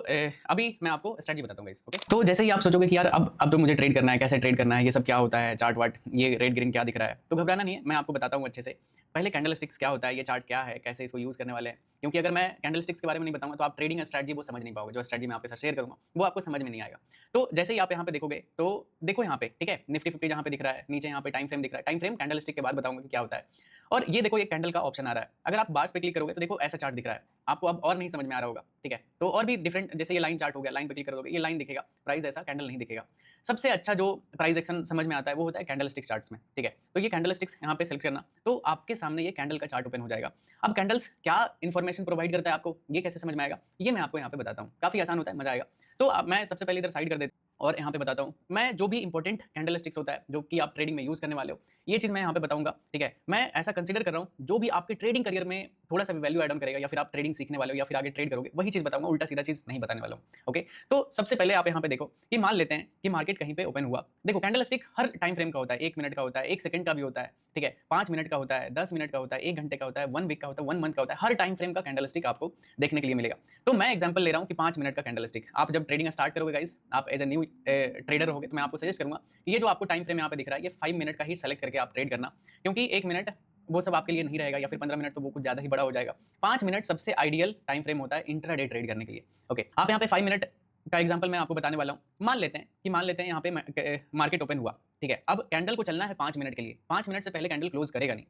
अभी मैं आपको स्ट्रेटजी बताता हूँ गाइस। ओके, तो जैसे ही आप सोचोगे कि यार अब तो मुझे ट्रेड करना है, कैसे ट्रेड करना है, ये सब क्या होता है, चार्ट वार्ट, ये रेड ग्रीन क्या दिख रहा है, तो घबराना नहीं है, मैं आपको बताता हूँ अच्छे से। पहले कैंडल स्टिक्स क्या होता है, ये चार्ट क्या है, कैसे इसको यूज करने वाले हैं, क्योंकि अगर मैं कैंडल स्टिक्स के बारे में नहीं बताऊंगा तो आप ट्रेडिंग स्ट्रेटजी वो समझ नहीं पाओगे। जो स्ट्रेटजी मैं आपके साथ शेयर करूंगा वो आपको समझ में नहीं आएगा। तो जैसे ही आप यहाँ पे देखोगे, तो देखो यहाँ पे, ठीक है, निफ्टी 50 जहाँ पे दिख रहा है, नीचे यहाँ पे टाइम फ्रेम दिख रहा है। टाइम फ्रेम कैंडल स्टिक के बाद बताऊंगा कि क्या होता है। और ये देखो, एक कैंडल का ऑप्शन आ रहा है, अगर आप बार्स पे क्लिक करोगे तो देखो ऐसा चार्ट दिख रहा है आपको। अब और नहीं समझ में आ रहा होगा। ठीक है, तो और भी डिफरेंट, जैसे ये लाइन चार्ट हो गया, लाइन पे क्लिक करोगे ये लाइन दिखेगा, प्राइस ऐसा, कैंडल नहीं दिखेगा। सबसे अच्छा जो प्राइस एक्शन समझ में आता है वो होता है कैंडल स्टिक चार्ट्स में। ठीक है, तो ये कैंडल स्टिक्स यहाँ पे सेलेक्ट करना, तो आपके सामने ये कैंडल का चार्ट ओपन हो जाएगा। अब कैंडल्स क्या इन्फॉर्मेशन प्रोवाइड करता है आपको, ये कैसे समझ में आएगा, ये मैं आपको यहाँ पे बताता हूँ। काफी आसान होता है, मजा आएगा। तो अब मैं सबसे पहले इधर साइड कर देता हूँ और यहाँ पे बताता हूँ मैं जो भी इंपॉर्टेंट कैंडल स्टिक्स होता है जो कि आप ट्रेडिंग में यूज करने वाले हो, ये चीज मैं यहाँ पे बताऊंगा। ठीक है, मैं ऐसा कंसीडर कर रहा हूँ जो भी आपके ट्रेडिंग करियर में थोड़ा सा भी वैल्यू एड ऑन करेगा, या फिर आप ट्रेडिंग सीखने वाले हो, या फिर आगे ट्रेड करोगे, वही चीज बताऊंगा, उल्टा सीधा चीज नहीं बताने वाला हूँ। ओके, तो सबसे पहले आप यहाँ पे देखो कि मान लेते हैं कि मार्केट कहीं पे ओपन हुआ। देखो कैंडल स्टिक हर टाइम फ्रेम का होता है, 1 मिनट का होता है, 1 सेकंड का भी होता है। ठीक है, 5 मिनट का होता है, 10 मिनट का होता है, 1 घंटे का होता है, 1 वीक का होता है, 1 मंथ का होता है। हर टाइम फ्रेम का कैंडल स्टिक आपको देखने के लिए मिलेगा। तो मैं एग्जांपल ले रहा हूँ कि 5 मिनट का कैंडल स्टिक। आप जब ट्रेडिंग स्टार्ट करोगे गाइस, आप एज ए न्यू ट्रेडर होगे, तो मैं आपको सजेस्ट करूंगा कि ये जो आपको टाइम फ्रेम यहाँ पे दिख रहा है, ये 5 मिनट का ही सेलेक्ट करके आप ट्रेड करना, क्योंकि 1 मिनट वो सब आपके लिए नहीं रहेगा, या फिर 15 मिनट तो वो कुछ ज्यादा ही बड़ा हो जाएगा। 5 मिनट सबसे आइडियल टाइम फ्रेम होता है इंट्राडे ट्रेड करने के लिए। ओके, आप यहाँ पे 5 मिनट का एग्जांपल मैं आपको बताने वाला हूँ। मान लेते हैं यहाँ पे मार्केट ओपन हुआ। ठीक है, अब कैंडल को चलना है 5 मिनट के लिए, 5 मिनट से पहले कैंडल क्लोज करेगा नहीं।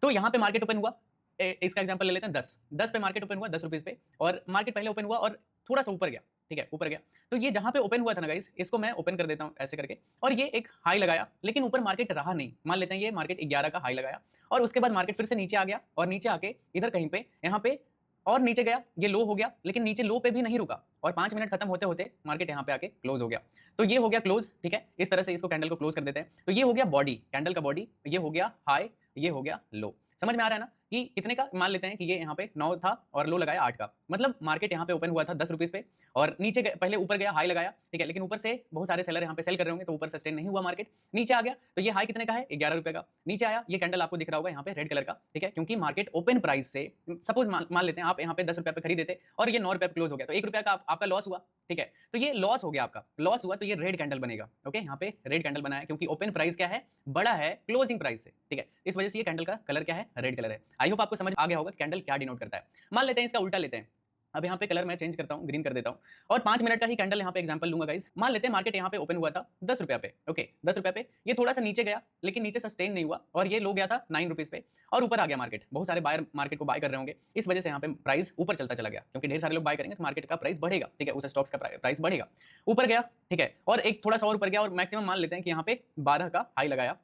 तो यहाँ पे मार्केट ओपन हुआ, इसका एग्जांपल ले लेते हैं 10 पे मार्केट ओपन हुआ, 10 रुपीज पे, और मार्केट पहले ओपन हुआ और थोड़ा सा ऊपर गया। ठीक है, ऊपर गया, तो ये जहां पे ओपन हुआ था ना गाइस, इसको मैं ओपन कर देता हूं ऐसे करके, और ये एक हाई लगाया, लेकिन ऊपर मार्केट रहा नहीं। मान लेते हैं ये मार्केट 11 का हाई लगाया, और उसके बाद मार्केट फिर से नीचे आ गया, और नीचे आके इधर कहीं पे यहाँ पे और नीचे गया, ये लो हो गया, लेकिन नीचे लो पे भी नहीं रुका, और 5 मिनट खत्म होते होते मार्केट यहाँ पे आके क्लोज हो गया। तो ये हो गया क्लोज। ठीक है, इस तरह से इसको कैंडल को क्लोज कर देते हैं। तो ये हो गया बॉडी, कैंडल का बॉडी, ये हो गया हाई, ये हो गया लो। समझ में आ रहा है ना कि कितने का, मान लेते हैं कि ये यहाँ पे 9 था और लो लगाया 8 का, मतलब मार्केट यहाँ पे ओपन हुआ था 10 रुपीज पे, और नीचे पहले ऊपर गया, हाई लगाया। ठीक है, लेकिन ऊपर से बहुत सारे सेलर यहाँ पे सेल कर रहे होंगे, तो ऊपर सस्टेन नहीं हुआ मार्केट, नीचे आ गया। तो ये हाई कितने का है, 11 रुपए का, नीचे आया, ये कैंडल आपको दिख रहा होगा यहाँ पे रेड कलर का। ठीक है, क्योंकि मार्केट ओपन प्राइस से, सपोज मान लेते हैं आप यहाँ पे 10 रुपए पे खरीदे थे और ये 9 रुपए पे क्लोज हो गया, तो 1 रुपया का आपका लॉस हुआ। ठीक है, तो ये लॉस हो गया, आपका लॉस हुआ, तो ये रेड कैंडल बनेगा। ओके, यहाँ पे रेड कैंडल बना है क्योंकि ओपन प्राइस क्या है, बड़ा है क्लोजिंग प्राइस से। ठीक है, इस वजह से ये कैंडल का कलर क्या है, रेड कलर है। आई होप आपको समझ आ गया होगा कि कैंडल क्या डिनोट करता है। मान लेते हैं इसका उल्टा लेते हैं, अब यहाँ पे कलर मैं चेंज करता हूँ, ग्रीन कर देता हूँ, और 5 मिनट का ही कैंडल यहाँ पे एग्जांपल लूंगा गाइस। मान लेते हैं मार्केट यहाँ पे ओपन हुआ था 10 रुपया पे। ओके, 10 रुपया पे ये थोड़ा सा नीचे गया, लेकिन नीचे सस्टेन नहीं हुआ, और ये लो गया था 9 रुपीज पे, और ऊपर आ गया मार्केट। बहुत सारे बायर मार्केट को बाय कर रहे होंगे, इस वजह से यहाँ पे प्राइस ऊपर चलता चला गया, क्योंकि ढेर सारे लोग बाय करेंगे तो मार्केट का प्राइस बढ़ेगा। ठीक है, उस स्टॉक्स का प्राइस बढ़ेगा, ऊपर गया। ठीक है, और एक थोड़ा सा और ऊपर गया, और मैक्सिमम मान लेते हैं कि यहाँ पे 12 का हाई लगाया,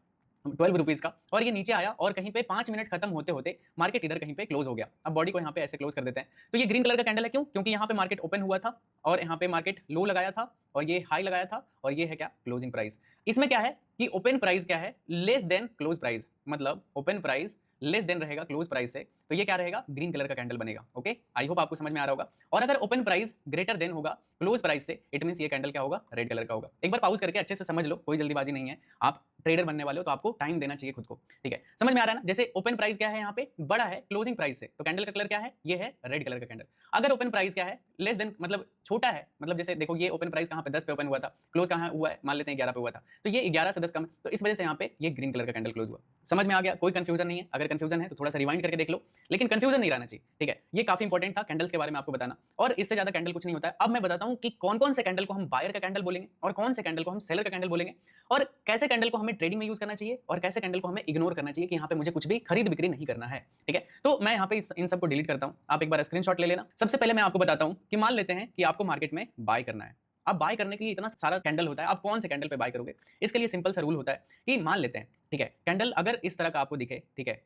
12 रुपीज का, और ये नीचे आया, और कहीं पे 5 मिनट खत्म होते होते मार्केट इधर कहीं पे क्लोज हो गया। अब बॉडी को यहाँ पे ऐसे क्लोज कर देते हैं, तो ये ग्रीन कलर का कैंडल है, क्यों, क्योंकि यहाँ पे मार्केट ओपन हुआ था, और यहाँ पे मार्केट लो लगाया था, और ये हाई लगाया था, और ये है क्या, क्लोजिंग प्राइस। इसमें क्या है कि ओपन प्राइस क्या है, लेस देन क्लोज प्राइस, मतलब ओपन प्राइस लेस देन रहेगा क्लोज प्राइस से, तो ये क्या रहेगा, ग्रीन कलर का कैंडल बनेगा। ओके, आई होप आपको समझ में आ रहा होगा। और अगर ओपन प्राइस ग्रेटर देन होगा, क्लोज प्राइस से, इट मींस ये कैंडल क्या होगा, रेड कलर का होगा। एक बार पॉज करके अच्छे से समझ लो, कोई जल्दीबाजी नहीं है। आप ट्रेडर बनने वाले हो तो आपको टाइम देना चाहिए खुद को, ठीक है। समझ में आ रहा है ना? जैसे ओपन प्राइस क्या है यहाँ पे, बड़ा है क्लोजिंग प्राइस से, तो कैंडल का कलर क्या है, ये है रेड कलर का कैंडल। अगर ओपन प्राइस क्या है, लेस देन मतलब छोटा है, मतलब जैसे देखो ये ओपन प्राइस कहाँ पे 10 पे ओपन हुआ था, क्लोज कहाँ हुआ है, मान लेते हैं 11 पे हुआ था, तो ये 11 से 10 कम है, तो इस वजह से यहाँ पे ये ग्रीन कलर का कैंडल क्लोज हुआ। समझ में आ गया? कोई कंफ्यूजन नहीं है। अगर कंफ्यूजन है तो थोड़ा सा रिवाइंड करके देख लो, लेकिन कंफ्यूजन नहीं रहना चाहिए, ठीक है। ये काफी इंपॉर्टेंट था कैंडल्स के बारे में आपको बताना, और इससे ज्यादा कैंडल कुछ नहीं होता है। अब मैं बताता हूँ कि कौन कौन से कैंडल को हम बायर का कैंडल बोलेंगे और कौन से कैंडल को हम सेलर का कैंडल बोलेंगे, और कैसे कैंडल को हमें ट्रेडिंग में यूज करना चाहिए और कैसे कैंडल को हमें इग्नोर करना चाहिए कि यहाँ पे मुझे कुछ भी खरीद बिक्री नहीं करना है, ठीक है। तो मैं यहाँ पे इन सबको डिलीट करता हूँ, आप एक बार स्क्रीनशॉट ले लेना। सबसे पहले मैं आपको बताता हूँ कि मान लेते हैं कि आपको मार्केट में बाय करना है। अब बाय करने के लिए इतना सारा कैंडल होता है, आप कौन से कैंडल पे बाय करोगे? इसके लिए सिंपल सा रूल होता है कि मान लेते हैं, ठीक है, कैंडल अगर इस तरह का आपको दिखे, ठीक है,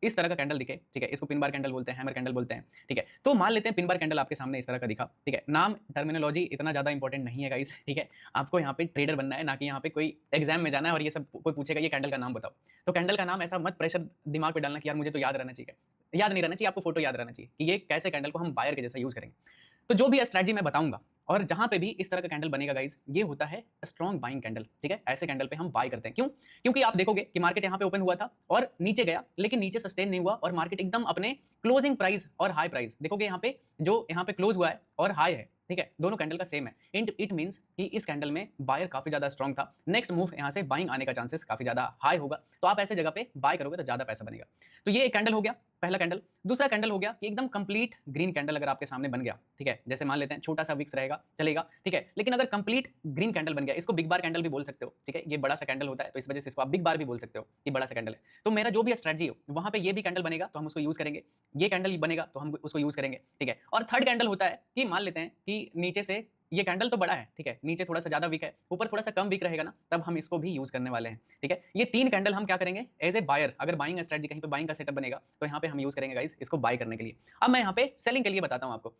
इस तरह का कैंडल दिखे, ठीक है, इसको पिन बार कैंडल बोलते हैं, हैमर कैंडल बोलते हैं, ठीक है। तो मान लेते हैं पिन बार कैंडल आपके सामने इस तरह का दिखा, ठीक है। नाम टर्मिनोलॉजी इतना ज्यादा इंपॉर्टेंट नहीं है गाइस, ठीक है। आपको यहाँ पे ट्रेडर बनना है, ना कि यहाँ पे कोई एग्जाम में जाना है और ये सब कोई पूछेगा ये कैंडल का नाम बताओ, तो कैंडल का नाम ऐसा मत प्रेशर दिमाग पे डालना कि यार मुझे तो याद रहना चाहिए। याद नहीं रहना चाहिए, आपको फोटो याद रहना चाहिए कि ये कैसे कैंडल को हम बायर के जैसा यूज करेंगे। तो जो भी स्ट्रेटजी मैं बताऊंगा और जहां पे भी इस तरह का कैंडल बनेगा गाइस, ये होता है स्ट्रॉन्ग बाइंग कैंडल, ठीक है। ऐसे कैंडल पे हम बाय करते हैं। क्यों? क्योंकि आप देखोगे कि मार्केट यहाँ पे ओपन हुआ था और नीचे गया, लेकिन नीचे सस्टेन नहीं हुआ और मार्केट एकदम अपने क्लोजिंग प्राइस और हाई प्राइस देखोगे, यहाँ पे जो यहाँ पे क्लोज हुआ है और हाई है, ठीक है, दोनों कैंडल का सेम है। इट मींस कि इस कैंडल में बायर काफी ज्यादा स्ट्रॉन्ग था, नेक्स्ट मूव यहाँ से बाइंग आने का चांसेस काफी ज्यादा हाई होगा, तो आप ऐसे जगह पे बाय करोगे तो ज्यादा पैसा बनेगा। तो ये एक कैंडल हो गया, पहला कैंडल। दूसरा कैंडल हो गया कि एकदम कंप्लीट ग्रीन कैंडल अगर आपके सामने बन गया, ठीक है, जैसे मान लेते हैं छोटा सा विक्स रहेगा चलेगा, ठीक है, लेकिन अगर कंप्लीट ग्रीन कैंडल बन गया, इसको बिग बार कैंडल भी बोल सकते हो, ठीक है, ये बड़ा सा कैंडल होता है तो इस वजह से इसको आप बिग बार भी बोल सकते हो, ये बड़ा सा कैंडल है। तो मेरा जो भी स्ट्रेटजी हो वहां पे ये भी कैंडल बनेगा तो हम उसको यूज करेंगे, ये कैंडल बनेगा तो हम उसको यूज करेंगे, ठीक है। और थर्ड कैंडल होता है कि मान लेते हैं कि नीचे से ये कैंडल तो बड़ा है, ठीक है, नीचे थोड़ा सा ज्यादा वीक है, ऊपर थोड़ा सा कम वीक रहेगा ना, तब हम इसको भी यूज करने वाले हैं, ठीक है। ये तीन कैंडल हम क्या करेंगे एज ए बायर, अगर बाइंग स्ट्रेटजी कहीं पे बाइंग का सेटअप बनेगा तो यहाँ पे हम यूज करेंगे गाइस इसको बाय करने के लिए। अब मैं यहाँ पे सेलिंग के लिए बताता हूँ आपको।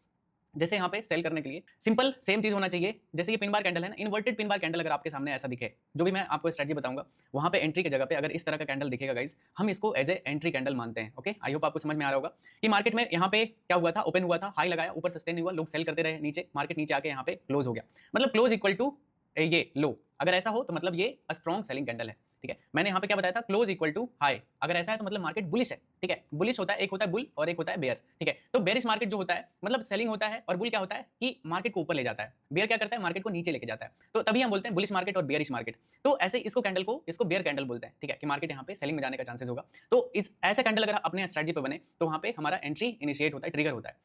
जैसे यहाँ पे सेल करने के लिए सिंपल सेम चीज होना चाहिए, जैसे ये पिन बार कैंडल है ना, इन्वर्टेड पिन बार कैंडल अगर आपके सामने ऐसा दिखे, जो भी मैं आपको स्ट्रेटजी बताऊंगा वहां पे एंट्री की जगह पे अगर इस तरह का कैंडल दिखेगा गाइस, हम इसको एज ए एंट्री कैंडल मानते हैं। ओके, आई होप आपको समझ में आ रहा होगा कि मार्केट में यहाँ पे क्या हुआ था, ओपन हुआ था, हाई लगाया, ऊपर सस्टेन हुआ, लोग सेल करते रहे, नीचे मार्केट नीचे आके यहाँ पे क्लोज हो गया, मतलब क्लोज इक्वल टू ये लो। अगर ऐसा हो तो मतलब ये स्ट्रॉन्ग सेलिंग कैंडल है, ठीक है। मैंने यहाँ पे क्या बताया था, क्लोज इक्वल टू हाई, अगर ऐसा है तो मतलब मार्केट बुलिश है, ठीक है। बुलिश होता है, एक होता है बुल और एक होता है बेयर, ठीक है। तो बेरिश मार्केट जो होता है मतलब सेलिंग होता है, और बुल क्या होता है कि मार्केट को ऊपर ले जाता है, बेयर क्या करता है मार्केट को नीचे लेके जाता है। तो तभी हम बोलते हैं बुलिश मार्केट और बेयरिश मार्केट। तो ऐसे इसको कैंडल को इसको बेयर कैंडल बोलते हैं, ठीक है, कि मार्केट यहाँ पे सेलिंग में जाने का चांसेस होगा। तो इस ऐसे कैंडल अगर अपने स्ट्रेटजी पे बने तो वहाँ पे हमारा एंट्री इनिशिएट होता है, ट्रिगर होता है।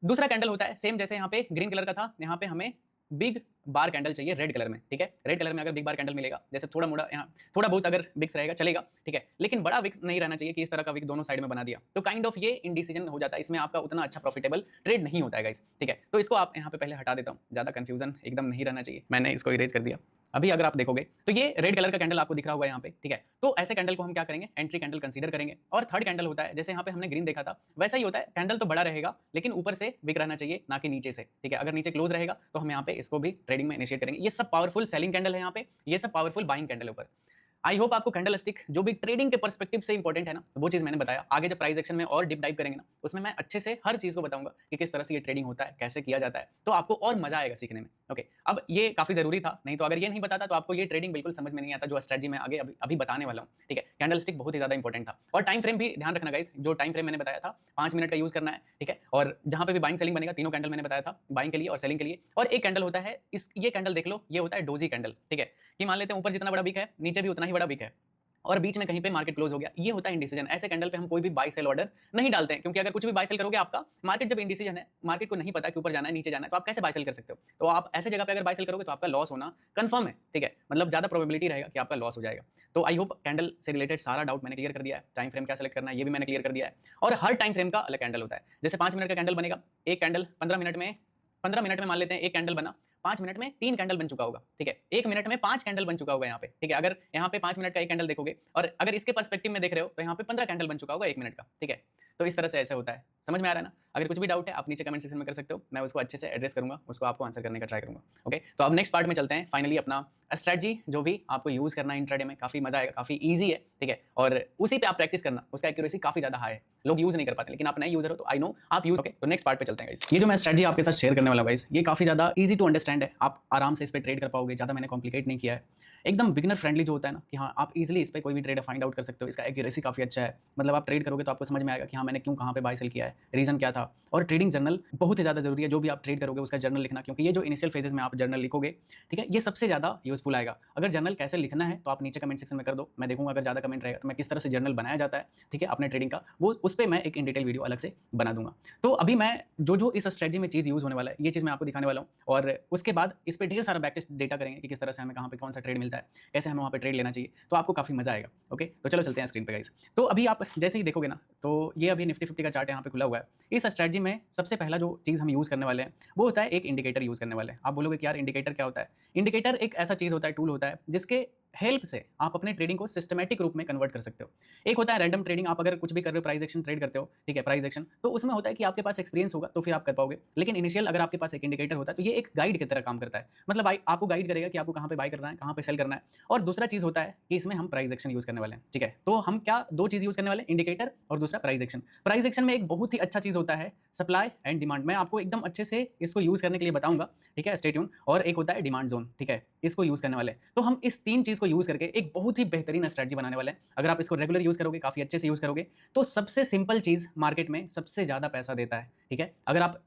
दूसरा कैंडल होता है सेम, जैसे यहाँ पे ग्रीन कलर का था, यहाँ पे हमें बिग बार कैंडल चाहिए रेड कलर में, ठीक है। रेड कलर में अगर बिग बार कैंडल मिलेगा, जैसे थोड़ा मोड़ा यहाँ थोड़ा बहुत अगर विक्स रहेगा चलेगा, ठीक है, लेकिन बड़ा विक्स नहीं रहना चाहिए कि इस तरह का विक दोनों साइड में बना दिया, तो काइंड ऑफ ये इनडिसीजन हो जाता है, इसमें आपका उतना अच्छा प्रॉफिटेबल ट्रेड नहीं होता है गाइस, ठीक है। तो इसको आप यहाँ पे पहले हटा देता हूँ, ज्यादा कंफ्यूजन एकदम नहीं रहना चाहिए, मैंने इसको इरेज कर दिया। अभी अगर आप देखोगे तो ये रेड कलर का कैंडल आपको दिख रहा होगा यहाँ पे, ठीक है। तो ऐसे कैंडल को हम क्या करेंगे, एंट्री कैंडल कंसीडर करेंगे। और थर्ड कैंडल होता है, जैसे यहाँ पे हमने ग्रीन देखा था वैसा ही होता है, कैंडल तो बड़ा रहेगा लेकिन ऊपर से विक रहना चाहिए, ना कि नीचे से, ठीक है। अगर नीचे क्लोज रहेगा तो हम यहाँ पे इसको भी ट्रेडिंग में इनिशिएट करेंगे। ये सब पावरफुल सेलिंग कैंडल है यहाँ पे, ये सब पावरफुल बाइंग कैंडल है ऊपर। आई होप आपको कैंडल स्टिक जो भी ट्रेडिंग के पर्सपेक्टिव से इंपॉर्टेंट है ना, वो चीज मैंने बताया। आगे जब प्राइस एक्शन में और डीप डाइव करेंगे ना, उसमें मैं अच्छे से हर चीज को बताऊंगा कि किस तरह से ये ट्रेडिंग होता है, कैसे किया जाता है, तो आपको और मजा आएगा सीखने में। ओके, अब ये काफी जरूरी था, नहीं तो अगर ये नहीं बताता तो आपको ये ट्रेडिंग बिल्कुल समझ में नहीं आता जो स्ट्रेटजी मैं आगे अभी बताने वाला हूँ, ठीक है। कैंडल स्टिक बहुत ही ज्यादा इंपॉर्टेंट था, और टाइम फ्रेम भी ध्यान रखना गाइस, जो टाइम फ्रेम मैंने बताया था 5 मिनट का यूज करना है, ठीक है। और जहां पे भी बाइंग सेलिंग बनेगा, तीनों कैंडल मैंने बताया था बाइंग के लिए और सेलिंग के लिए। और एक कैंडल होता है इस, ये कैंडल देख लो, ये होता है डोजी कैंडल, ठीक है, कि मान लेते हैं ऊपर जितना बड़ा वीक है नीचे भी उतना ही बड़ा वीक है, और बीच में कहीं पे मार्केट क्लोज हो गया, ये होता है इंडिसीजन। ऐसे कैंडल पे हम कोई भी बाय सेल ऑर्डर नहीं डालते हैं, क्योंकि अगर कुछ भी बाय सेल करोगे, आपका मार्केट जब इंडिसीजन है, मार्केट को नहीं पता कि ऊपर जाना है नीचे जाना है, तो आप कैसे बाय सेल कर सकते हो। तो आप ऐसे जगह पे अगर बाय सेल करोगे तो आपका लॉस होना कंफर्म है, ठीक है, मतलब ज्यादा प्रोबेबिलिटी रहेगा कि आपका लॉस हो जाएगा। तो आई होप कैंडल से रिलेटेड सारा डाउट मैंने क्लियर कर दिया है। टाइम फ्रेम क्या सेलेक्ट करना है ये भी मैंने क्लियर कर दिया है, और हर टाइम फ्रेम का अलग कैंडल होता है। जैसे 5 मिनट का कैंडल बनेगा, एक कैंडल 15 मिनट में मान लेते हैं एक कैंडल बना, 5 मिनट में 3 कैंडल बन चुका होगा, ठीक है। 1 मिनट में 5 कैंडल बन चुका होगा यहाँ पे, ठीक है। अगर यहाँ पे 5 मिनट का एक कैंडल देखोगे और अगर इसके पर्सपेक्टिव में देख रहे हो तो यहाँ पे 15 कैंडल बन चुका होगा 1 मिनट का, ठीक है। तो इस तरह से ऐसे होता है, समझ में आ रहा है ना। अगर कुछ भी डाउट है आप नीचे कमेंट सेक्शन में कर सकते हो, मैं उसको अच्छे से एड्रेस करूंगा, उसको आपको आंसर करने का ट्राई करूंगा। ओके, तो अब नेक्स्ट पार्ट में चलते हैं। फाइनली अपना स्ट्रेटजी जो भी आपको यूज करना है इंट्राडे में, काफी मजा आएगा, काफी ईजी है, ठीक है, और उसी पे आप प्रैक्टिस करना, उसका एक्यूरेसी काफी ज्यादा हाई है, लोग यूज नहीं कर पाते, लेकिन आप नए यूजर हो तो आई नो आप यूज। ओके, तो नेक्स्ट पार्ट पे चलते हैं गाइस। ये जो मैं स्ट्रेटजी आपके साथ शेयर करने वाला हूं गाइस, ये काफी ज्यादा इजी टू अंडरस्टैंड अंडरस्टैंड है, आप आराम से इस पे ट्रेड कर पाओगे, ज़्यादा मैंने कॉम्प्लिकेट नहीं किया है। एकदम बिगिनर फ्रेंडली जो होता है ना कि हाँ, आप ईज़िली इस पे कोई भी ट्रेड फाइंड आउट कर सकते हो, इसका एक्यूरेसी काफ़ी अच्छा है। मतलब आप ट्रेड करोगे तो आपको समझ में आएगा कि हाँ, मैंने क्यों कहाँ पे बाय सेल किया है, रीज़न क्या था। और ट्रेडिंग जर्नल बहुत ही ज़्यादा ज़रूरी है, जो भी आप ट्रेड करोगे उसका जर्नल लिखना, क्योंकि ये जो इनिशियल फेजेज़ में आप जर्नल लिखोगे, ठीक है, ये सबसे ज़्यादा यूज़फुल आएगा। अगर जर्नल कैसे लिखना है तो आप नीचे कमेंट सेक्शन में कर दो, मैं देखूँगा अगर ज़्यादा कमेंट रहेगा तो मैं किस तरह से जर्नल बनाया जाता है, ठीक है, अपने ट्रेडिंग का, वो उस पे मैं एक इन डिटेल वीडियो अलग से बना दूँगा। तो अभी मैं जो इस स्ट्रेटजी में चीज़ यूज़ होने वाला है, ये चीज़ मैं आपको दिखाने वाला हूँ और उसके बाद इस पे ढेर सारा बैक टेस्ट डेटा करेंगे कि किस तरह से हमें कहाँ पे कौन सा ट्रेड मिलता है, कैसे हमें वहाँ पे ट्रेड लेना चाहिए, तो आपको काफ़ी मज़ा आएगा। ओके, तो चलो चलते हैं स्क्रीन पे गाइस। तो अभी आप जैसे ही देखोगे ना, तो ये अभी निफ्टी 50 का चार्ट यहाँ पे खुला हुआ है। इस स्ट्रेटजी में सबसे पहला जो चीज़ हम यूज़ करने वाले हैं, वो होता है एक इंडिकेटर यूज़ करने वाले हैं। आप बोलोगे कि यार इंडिकेटर क्या होता है? इंडिकेटर एक ऐसा चीज़ होता है, टूल होता है, जिसके हेल्प से आप अपने ट्रेडिंग को सिस्टमैटिक रूप में कन्वर्ट कर सकते हो। एक होता है रैंडम ट्रेडिंग, आप अगर कुछ भी कर रहे हो, प्राइस एक्शन ट्रेड करते हो, ठीक है, प्राइस एक्शन, तो उसमें होता है कि आपके पास एक्सपीरियंस होगा तो फिर आप कर पाओगे। लेकिन इनिशियल अगर आपके पास एक इंडिकेटर होता है तो ये एक गाइड की तरह काम करता है। मतलब आपको गाइड करेगा कि आपको कहाँ पे बाय करना है, कहाँ पे सेल करना है। और दूसरा चीज़ होता है कि इसमें हम प्राइस एक्शन यूज़ करने वाले हैं, ठीक है। तो हम क्या 2 चीज़ यूज़ करने वाले हैं, इंडिकेटर और दूसरा प्राइस एक्शन। प्राइस एक्शन में एक बहुत ही अच्छा चीज़ होता है सप्लाई एंड डिमांड। मैं आपको एकदम अच्छे से इसको यूज़ करने के लिए बताऊँगा, ठीक है, स्टे ट्यून। और एक होता है डिमांड ज़ोन, ठीक है, इसको यूज़ करने वाले हैं। तो हम इस 3 चीज़ को यूज़ करके एक बहुत ही बेहतरीन स्ट्रैटेजी बनाने वाले हैं। अगर आप इसको रेगुलर यूज़ करोगे, काफ़ी अच्छे से यूज़ करोगे, तो सबसे सिंपल चीज़ मार्केट में सबसे ज़्यादा पैसा देता है, ठीक है। अगर आप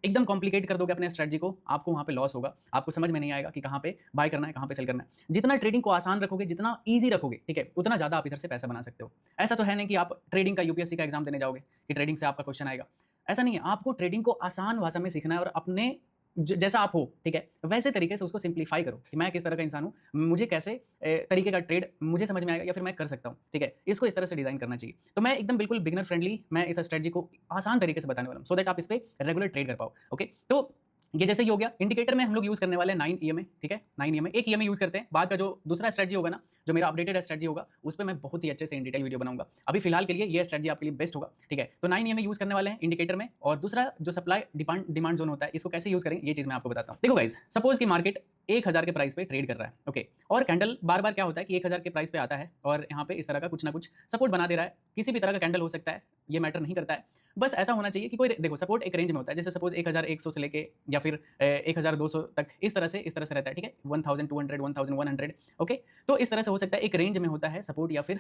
एकदम कॉम्प्लिकेट कर दोगे अपने स्ट्रैटेजी को, आपको वहाँ पे लॉस होगा। आपको समझ में नहीं आएगा कि कहाँ पे बाय करना है, कहाँ पे सेल करना है। जितना ट्रेडिंग को आसान रखोगे, जितना ईज़ी रखोगे, ठीक है, उतना ज़्यादा आप इधर से पैसा बना सकते हो। ऐसा तो है नहीं कि आप ट्रेडिंग का यूपीएससी का एग्ज़ाम देने जाओगे, कि ट्रेडिंग से आपका क्वेश्चन आएगा। ऐसा नहीं है, आपको ट्रेडिंग को आसान भाषा में सीखना है और अपने जैसा आप हो, ठीक है, वैसे तरीके से उसको सिंप्लीफाई करो कि मैं किस तरह का इंसान हूँ, मुझे कैसे तरीके का ट्रेड मुझे समझ में आएगा या फिर मैं कर सकता हूँ, ठीक है, इसको इस तरह से डिजाइन करना चाहिए। तो मैं एकदम बिल्कुल बिगिनर फ्रेंडली मैं इस स्ट्रेटजी को आसान तरीके से बताने वाला हूँ, सो दैट आप इस पे रेगुलर ट्रेड कर पाओ। ओके, तो ये जैसे ही हो गया, इंडिकेटर में हम लोग यूज करने वाले हैं 9 ईएमए, ठीक है, 9 ईएमए, एक ईएमए यूज करते हैं। बाद का जो दूसरा स्ट्रेटजी होगा ना, जो मेरा अपडेटेड स्ट्रेटजी होगा, उस पे मैं बहुत ही अच्छे से इन डिटेल वीडियो बनाऊंगा। अभी फिलहाल के लिए ये स्ट्रेटजी आपके लिए बेस्ट होगा, ठीक है। तो 9 ईएमए यूज करने वाले हैं इंडिकेटर में। और दूसरा जो सप्लाई डिमांड डिमांड जोन होता है, इसको कैसे यूज करेंगे, ये चीज मैं आपको बताता हूँ। देखो गाइस, सपोज की मार्केट 1000 के प्राइस पे ट्रेड कर रहा है, ओके, और कैंडल बार बार क्या होता है कि 1000 के प्राइस पे आता है और यहाँ पे इस तरह का कुछ ना कुछ सपोर्ट बना दे रहा है। किसी भी तरह का कैंडल हो सकता है, ये मैटर नहीं करता है। बस ऐसा होना चाहिए कि कोई देखो सपोर्ट एक रेंज में होता है, जैसे सपोज 1100 से लेके या फिर 1200 तक, इस तरह से रहता है, ठीक है, 1200 1100, ओके। तो इस तरह से हो सकता है, एक रेंज में होता है सपोर्ट या फिर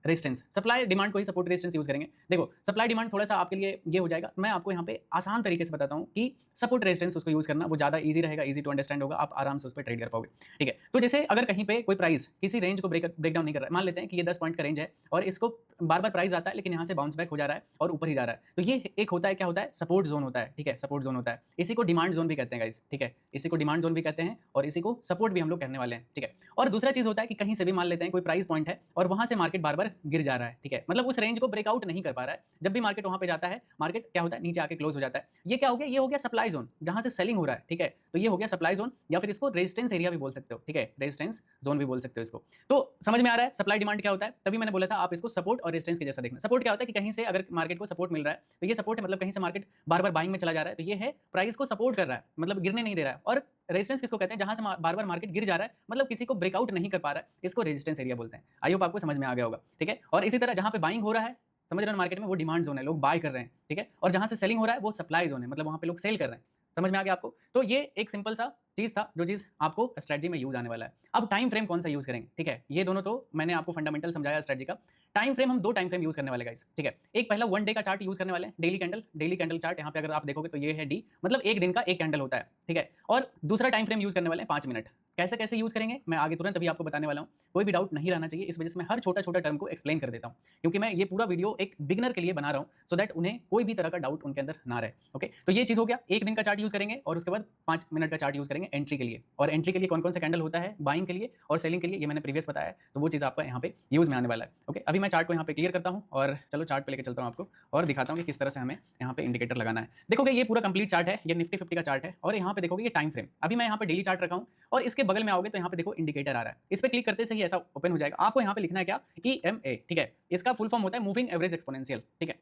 रेजिस्टेंस। सप्लाई डिमांड को ही सपोर्ट रेजिस्टेंस यूज करेंगे। देखो सप्लाई डिमांड थोड़ा सा आपके लिए ये हो जाएगा, मैं आपको यहाँ पे आसान तरीके से बताता हूँ कि सपोर्ट रेजिस्टेंस उसको यूज करना वो ज्यादा इजी रहेगा, इजी टू अंडरस्टैंड होगा, आप आराम से उस पर ट्रेड कर पाओगे, ठीक है। तो जैसे अगर कहीं पे कोई प्राइस किसी रेंज को ब्रेक डाउन नहीं कर रहा है, मान लेते हैं कि ये 10 पॉइंट का रेंज है और इसको बार बार प्राइस आता है लेकिन यहाँ से बाउंस बैक हो जा रहा है और ऊपर ही जा रहा है, तो ये एक होता है, क्या होता है, सपोर्ट जोन होता है, ठीक है, सपोर्ट जोन होता है। इसी को डिमांड जोन भी कहते हैं गाइस, ठीक है, इसी को डिमांड जोन भी कहते हैं और इसी को सपोर्ट भी हम लोग कहने वाले हैं, ठीक है। और दूसरा चीज होता है कि कहीं से भी मान लेते हैं कोई प्राइस पॉइंट है और वहां से मार्केट बार बार गिर जा रहा है, ठीक है, मतलब उस रेंज को ब्रेकआउट नहीं कर पा रहा है। जब भी मार्केट वहां पे जाता है, मार्केट क्या होता है, नीचे आके क्लोज हो जाता है। ये क्या हो गया, ये हो गया सप्लाई जोन, जहां से सेलिंग हो रहा है, ठीक है। तो ये हो गया सप्लाई जोन, या फिर इसको रेजिस्टेंस एरिया भी बोल सकते हो, ठीक है, रेजिस्टेंस जोन भी बोल सकते हो इसको। तो समझ में आ रहा है सप्लाई डिमांड क्या होता है, तभी मैंने बोला था आप इसको सपोर्ट और रेजिस्टेंस के जैसा देखना। सपोर्ट क्या होता है कि कहीं से अगर मार्केट को सपोर्ट मिल रहा है तो ये सपोर्ट है, मतलब कहीं से मार्केट बार बार बाइंग में चला जा रहा है, तो ये है प्राइस को सपोर्ट कर रहा है, मतलब गिरने नहीं दे रहा है। और रेजिस्टेंस किसको कहते हैं, जहां से बार बार मार्केट गिर जा रहा है, मतलब किसी को ब्रेकआउट नहीं कर पा रहा है, इसको रेजिस्टेंस एरिया बोलते हैं। आई होप आपको समझ में आ गया होगा, ठीक है। और इसी तरह जहां पे बाइंग हो रहा है, समझ रहे हो मार्केट में, वो डिमांड जोन है, लोग बाय कर रहे हैं, ठीक है। और जहां से सेलिंग हो रहा है वो सप्लाई जोन है, मतलब वहां पे लोग सेल कर रहे हैं। समझ में आ गया आपको। तो ये एक सिंपल सा चीज था, जो चीज आपको स्ट्रेटजी में यूज आने वाला है। अब टाइम फ्रेम कौन सा यूज करेंगे, ठीक है, ये दोनों तो मैंने आपको फंडामेंटल समझाया स्ट्रेटजी का। टाइम फ्रेम हम 2 टाइम फ्रेम यूज करने वाले गाइस, ठीक है। एक पहला 1 डे का चार्ट यूज करने वाले हैं, डेली कैंडल चार्ट। यहाँ पे अगर आप देखोगे तो ये है डी, मतलब एक दिन का एक कैंडल होता है, ठीक है। और दूसरा टाइम फ्रेम यूज करने वाले हैं 5 मिनट। कैसे कैसे यूज करेंगे मैं आगे तुरंत अभी आपको बताने वाला हूँ, कोई भी डाउट नहीं रहना चाहिए, इस वजह से मैं हर छोटा छोटा टर्म को एक्सप्लेन कर देता हूँ, क्योंकि मैं ये पूरा वीडियो एक बिगनर के लिए बना रहा हूँ, सो दैट उन्हें कोई भी तरह का डाउट उनके अंदर ना रहे। ओके, तो ये चीज हो गया, एक दिन का चार्ट यूज करेंगे और उसके बाद 5 मिनट का चार्ट यूज करेंगे एंट्री के लिए। और एंट्री के लिए कौन कौन सा कैंडल होता है, बाइंग के लिए और सेलिंग के लिए, ये मैंने प्रीवियस बताया है, तो वो चीज आपका यहाँ पे यूज में आने वाला है। ओके, अभी मैं चार्ट को यहाँ पे क्लियर करता हूँ और चलो चार्ट पे लेके चलता हूँ आपको और दिखाता हूँ कि किस तरह से हमें यहाँ पे इंडिकेटर लगाना है। देखोगे ये पूरा कंप्लीट चार्ट है, ये निफ्टी 50 का चार्ट है और यहाँ पे देखोगे ये टाइम फ्रेम। अभी मैं यहाँ पे डेली चार्ट रखा हूँ और इसके बगल में आओगे तो यहाँ पे देखो इंडिकेटर आ रहा है, इस पे क्लिक करते से ही ऐसा ओपन हो जाएगा। आपको यहाँ पे लिखना है क्या, EMA, ठीक है, इसका फुल फॉर्म होता है मूविंग एवरेज एक्सपोनेंशियल, ठीक है।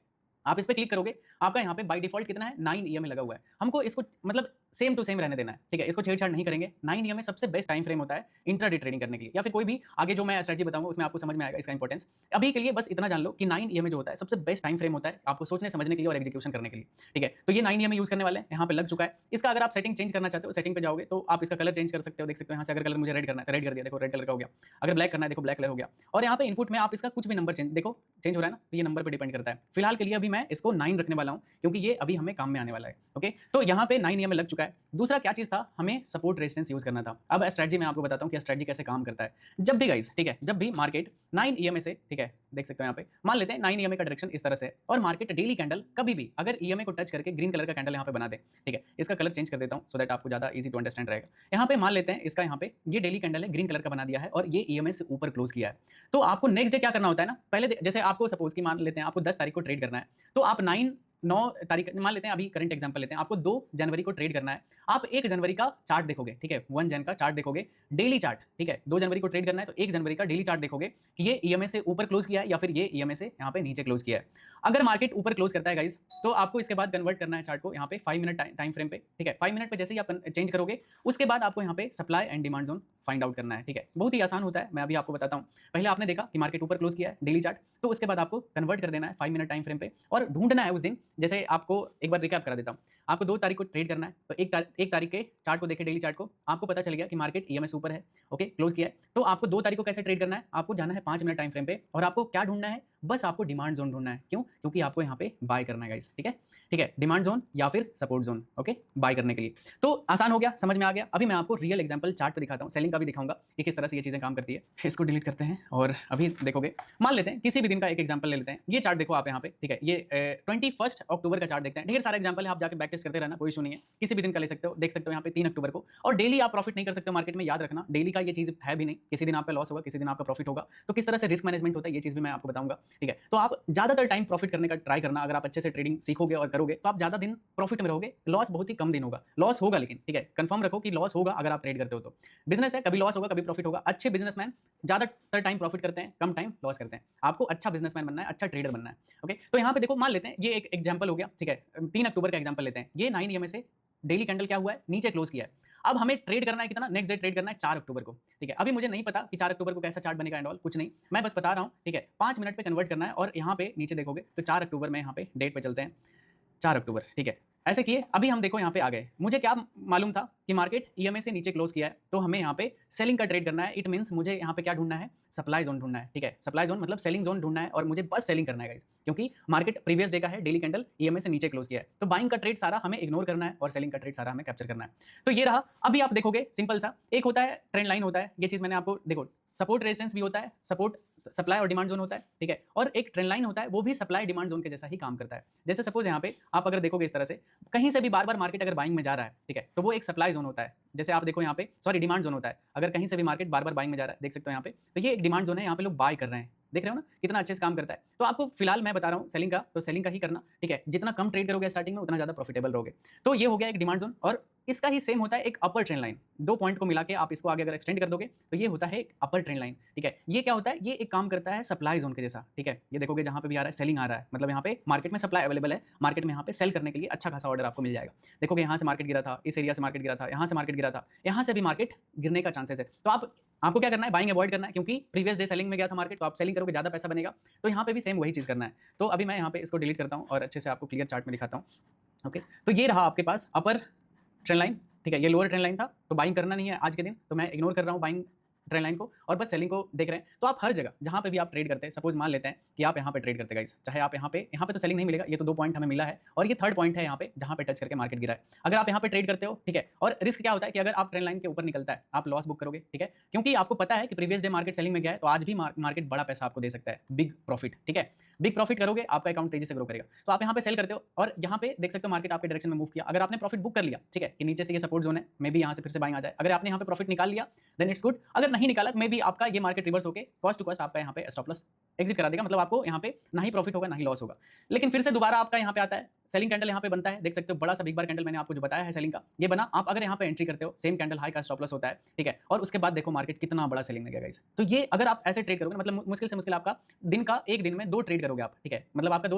आप इस पे क्लिक करोगे, आपका यहाँ पे बाय डिफॉल्ट कितना है, 9 EMA लगा हुआ है। हमको इसको मतलब सेम टू सेम रहने देना है, ठीक है? इसको छेड़छाड़ नहीं करेंगे। 9 ईएमए सबसे बेस्ट टाइम फ्रेम होता है इंट्राडे ट्रेडिंग करने के लिए, या फिर कोई भी आगे जो मैं स्ट्रेटजी बताऊंगा उसमें आपको समझ में आएगा इसका इंपॉर्टेंस। अभी के लिए बस इतना जान लो कि 9 ईएमए जो होता है सबसे बेस्ट टाइम फ्रेम होता है आपको सोचने समझने के लिए और एग्जीक्यूशन करने के लिए, ठीक है? तो ये 9 ईएमए यूज करने वाले हैं, यहाँ पे लग चुका है। इसका अगर आप सेटिंग चेंज करना चाहते हो, सेटिंग पे जाओगे तो आप इसका कलर चेंज कर सकते हो, देख सकते हो यहाँ से। अगर कलर मुझे रेड करना है तो रेड कर दिया, देखो रेड कलर का हो गया। अगर ब्लैक करना है, देखो ब्लैक कलर हो गया। और यहाँ पे इनपुट में आप इसका कुछ भी नंबर चेंज, देखो चेंज हो रहा है ना, तो ये नंबर पे डिपेंड करता है। फिलहाल के लिए अभी मैं इसको 9 रखने वाला हूँ, क्योंकि ये अभी हमें काम में आने वाला है। ओके, तो यहाँ पे 9 ईएमए लग चुका है। दूसरा क्या चीज था, हमें सपोर्ट रेजिस्टेंस यूज करना था। अब स्ट्रेटजी मैं आपको बताता हूँ कि स्ट्रेटजी कैसे काम करता है। जब भी गाइस, ठीक है, जब भी मार्केट 9 ईएमए से, ठीक है, देख सकते हो यहाँ पे, मान लेते हैं 9 ईएमए का डायरेक्शन इस तरह से है, और मार्केट डेली कैंडल कभी भी अगर ईएमए को टच करके ग्रीन कलर का कैंडल यहाँ पे बना दे, ठीक है, इसका कलर चेंज कर देता हूँ सो दैट आपको ज्यादा इजी टू अंडरस्टैंड रहेगा। यहाँ पे मान लेते हैं इसका, यहाँ पे ये डेली कैंडल है, ग्रीन कलर का बना दिया है और ये ईएमए से ऊपर क्लोज किया है। तो आपको नेक्स्ट डे क्या करना होता है ना, पहले जैसे आपको सपोज की मान लेते हैं आपको 10 तारीख को ट्रेड करना है, तो आप 9 तारीख मान लेते हैं, अभी करंट एग्जांपल लेते हैं, आपको 2 जनवरी को ट्रेड करना है। आप 1 जनवरी का चार्ट देखोगे, ठीक है, 1 जन का चार्ट देखोगे, डेली चार्ट, ठीक है, 2 जनवरी को ट्रेड करना है तो 1 जनवरी का डेली चार्ट देखोगे कि ये ईएमए से ऊपर क्लोज किया है या फिर ये ईएमए से यहाँ पे नीचे क्लोज किया है। अगर मार्केट ऊपर क्लोज करता है गाइस, तो आपको इसके बाद कन्वर्ट करना है चार्ट को यहाँ पे 5 मिनट टाइम फ्रेम पे, ठीक है। 5 मिनट पे जैसे ही आप चेंज करोगे, उसके बाद आपको यहाँ पे supply and demand zone find out करना है, ठीक है। बहुत ही आसान होता है, मैं अभी आपको बताता हूँ। पहले आपने देखा कि मार्केट ऊपर क्लोज किया है डेली चार्ट, तो उसके बाद आपको कन्वर्ट कर देना है 5 मिनट टाइम फ्रेम पे और ढूंढना है उस दिन। जैसे आपको एक बार रिकैप करा देता हूँ, आपको 2 तारीख को ट्रेड करना है, तो 1 तारीख के चार्ट को देखे, डेली चार्ट को, आपको पता चल गया कि मार्केट ईएमएस ऊपर है, ओके, क्लोज किया है। तो आपको 2 तारीख को कैसे ट्रेड करना है, आपको जाना है 5 मिनट टाइम फ्रेम पे और आपको क्या ढूंढना है, बस आपको डिमांड जोन ढूंढना है। क्यों? क्योंकि आपको यहाँ पे बाय करना है गाइस, ठीक है, ठीक है, डिमांड जोन या फिर सपोर्ट जोन, ओके, बाय करने के लिए। तो आसान हो गया, समझ में आ गया। अभी मैं आपको रियल एग्जांपल चार्ट पे दिखाता हूँ, सेलिंग का भी दिखाऊंगा कि किस तरह से ये चीजें काम करती है। इसको डिलीट करते हैं और अभी देखोगे, मान लेते हैं किसी भी दिन का एक एग्जांपल ले लेते हैं। ये चार्ट देखो आप यहाँ पे, ठीक है, ये 21 अक्टूबर का चार्ट देखते हैं। ढेर सारा एग्जांपल है, आप जाके बैक टेस्ट करते रहना, कोई इशू नहीं है, किसी भी दिन का ले सकते हो। देख सकते हो यहाँ पे 3 अक्टूबर को। और डेली आप प्रॉफिट नहीं कर सकते हो मार्केट में, याद रखना, डेली का ये चीज है भी नहीं, किसी दिन आपका लॉस होगा, किसी दिन आपका प्रॉफिट होगा। तो किस तरह से रिस्क मैनेजमेंट होता है, ये चीज भी मैं आपको बताऊंगा, ठीक है। तो आप ज्यादातर टाइम प्रॉफिट करने का ट्राई करना। अगर आप अच्छे से ट्रेडिंग सीखोगे और करोगे तो आप ज्यादा दिन प्रॉफिट में रहोगे, लॉस बहुत ही कम दिन होगा। लॉस होगा लेकिन, ठीक है, कंफर्म रखो कि लॉस होगा अगर आप ट्रेड करते हो तो। बिजनेस है, कभी लॉस होगा कभी प्रॉफिट होगा। अच्छे बिजनेसमैन ज्यादातर टाइम प्रॉफिट करते हैं, कम टाइम लॉस करते हैं। आपको अच्छा बिजनेसमैन बनना है, अच्छा ट्रेडर बनना है, ओके। तो यहाँ पे देखो, मान लेते हैं ये एक एग्जांपल हो गया, ठीक है, 3 अक्टूबर का एग्जांपल लेते हैं। ये 9 ईएमए से डेली कैंडल क्या हुआ है, नीचे क्लोज किया है। अब हमें ट्रेड करना है कितना, नेक्स्ट डे ट्रेड करना है 4 अक्टूबर को, ठीक है। अभी मुझे नहीं पता कि 4 अक्टूबर को कैसा चार्ट बनेगा एंड ऑल, कुछ नहीं, मैं बस बता रहा हूँ, ठीक है। 5 मिनट पे कन्वर्ट करना है और यहाँ पे नीचे देखोगे तो 4 अक्टूबर में, यहाँ पे डेट पे चलते हैं, 4 अक्टूबर, ठीक है। ऐसे किए, अभी हम देखो यहाँ पे आ गए। मुझे क्या मालूम था कि मार्केट ईएमए से नीचे क्लोज किया है, तो हमें यहाँ पे सेलिंग का ट्रेड करना है। इट मींस मुझे यहाँ पे क्या ढूंढना है, सप्लाई जोन ढूंढना है, ठीक है। सप्लाई जोन मतलब सेलिंग जोन ढूंढना है और मुझे बस सेलिंग करना है गाइस, क्योंकि मार्केट प्रीवियस डे का है, डेली कैंडल ईएमए से नीचे क्लोज किया है। तो बाइंग का ट्रेड सारा हमें इग्नोर करना है और सेलिंग का ट्रेड सारा हमें कैप्चर करना है। तो ये रहा। अभी आप देखोगे सिंपल सा, एक होता है ट्रेंड लाइन होता है, ये चीज मैंने आपको, देखो, सपोर्ट रेजिस्टेंस भी होता है, सपोर्ट सप्लाई और डिमांड जोन होता है, ठीक है। और एक ट्रेंड लाइन होता है, वो भी सप्लाई डिमांड जोन के जैसा ही काम करता है। जैसे सपोज यहाँ पे आप अगर देखोगे इस तरह से, कहीं से भी बार बार मार्केट अगर बाइंग में जा रहा है, ठीक है, तो वो एक सप्लाई जोन होता है। जैसे आप देखो यहाँ पे, सॉरी, डिमांड जोन होता है। अगर कहीं से भी मार्केट बार बार बाइंग में जा रहा है, देख सकते हो यहाँ पे, तो ये एक डिमांड जोन है, यहाँ पे लोग बाय कर रहे हैं, देख रहे हो ना कितना अच्छे से काम करता है। तो आपको फिलहाल मैं बता रहा हूँ सेलिंग का, तो सेलिंग का ही करना, ठीक है। जितना कम ट्रेड करोगे स्टार्टिंग में, उतना ज्यादा प्रॉफिटेबल रहोगे। तो ये हो गया एक डिमांड जोन, और इसका ही सेम होता है एक अपर ट्रेंड लाइन। 2 पॉइंट को मिला के आप इसको आगे अगर एक्सटेंड कर दोगे तो ये होता है एक अपर ट्रेंड लाइन, ठीक है। ये क्या होता है, ये एक काम करता है सप्लाई जोन के जैसा, ठीक है। ये देखोगे जहां पे भी आ रहा है सेलिंग आ रहा है, मतलब यहाँ पे मार्केट में सप्लाई अवेलेबल है, मार्केट में यहाँ पे सेल करने के लिए अच्छा खासा ऑर्डर आपको मिल जाएगा। देखोगे यहाँ से मार्केट गिरा था, इस एरिया से मार्केट गिरा था, यहाँ से मार्केट गिरा था, यहाँ से भी मार्केट गिरने का चांसेस है। तो आपको क्या करना है, बाइंग अवॉइड करना है, क्योंकि प्रीवियस डे सेलिंग में गया था मार्केट, तो आप सेलिंग करोगे ज्यादा पैसा बनेगा। तो यहाँ पे भी सेम वही चीज करना है। तो अभी मैं यहाँ पे इसको डिलीट करता हूँ और अच्छे से आपको क्लियर चार्ट में दिखाता हूँ, ओके। तो ये रहा आपके पास अपर ट्रेंड लाइन, ठीक है। ये लोअर ट्रेंड लाइन था, तो बाइंग करना नहीं है आज के दिन, तो मैं इग्नोर कर रहा हूँ बाइंग ट्रेंड लाइन को और बस सेलिंग को देख रहे हैं। तो आप हर जगह जहां पे भी आप ट्रेड करते हैं, सपोज मान लेते हैं कि आप यहाँ पे ट्रेड करते गाइस, चाहे आप यहाँ पे तो सेलिंग नहीं मिलेगा, ये तो 2 पॉइंट हमें मिला है, और ये 3rd पॉइंट है यहाँ पे जहां पे टच करके मार्केट गिरा है। अगर आप यहाँ पे ट्रेड करते हो, ठीक है, और रिस्क क्या होता है कि अगर आप ट्रेंड लाइन के ऊपर निकलता है, आप लॉस बुक करोगे, ठीक है, क्योंकि आपको पता है कि प्रीवियस डे मार्केट सेलिंग में गया है, तो आज भी मार्केट बड़ा पैसा आपको दे सकता है, बिग प्रॉफिट, ठीक है। बिग प्रॉफिट करोगे, आपका अकाउंट तेजी से ग्रो करेगा। तो आप यहाँ पे सेल करते हो और यहाँ पे देख सकते हो मार्केट आपके डायरेक्शन में मूव किया। अगर आपने प्रॉफिट बुक कर लिया, ठीक है, कि नीचे से ये सपोर्ट जोन है, मे बी यहाँ से फिर से बाइंग आ जाए, अगर आपने यहाँ पे प्रॉफिट निकाल लिया देन इट्स गुड। अगर नहीं निकाला, मे बी आपका ये मार्केट रिवर्स होकर कॉस्ट टू कॉस्ट आपका यहाँ पे स्टॉप लॉस एग्जिट करा देगा, मतलब आपको यहाँ पे ना ही प्रॉफिट होगा ना ही लॉस होगा। लेकिन फिर से दोबारा आपका यहाँ पे आता है सेलिंग कैंडल यहाँ पे बनता है, देख सकते हो बड़ा सा बिग बार कैंडल मैंने आपको जो बताया है सेलिंग का, ये बना। आप अगर यहाँ पे एंट्री करते हो, सेम कैंडल हाई का स्टॉप लॉस होता है, ठीक है, और उसके बाद देखो मार्केट कितना बड़ा सेलिंग में गया गाइस। तो ये अगर आप ऐसे ट्रेड करोगे, मतलब मुश्किल से मुश्किल आपका दिन का, एक दिन में 2 ट्रेड करोगे आप, ठीक है, मतलब आपका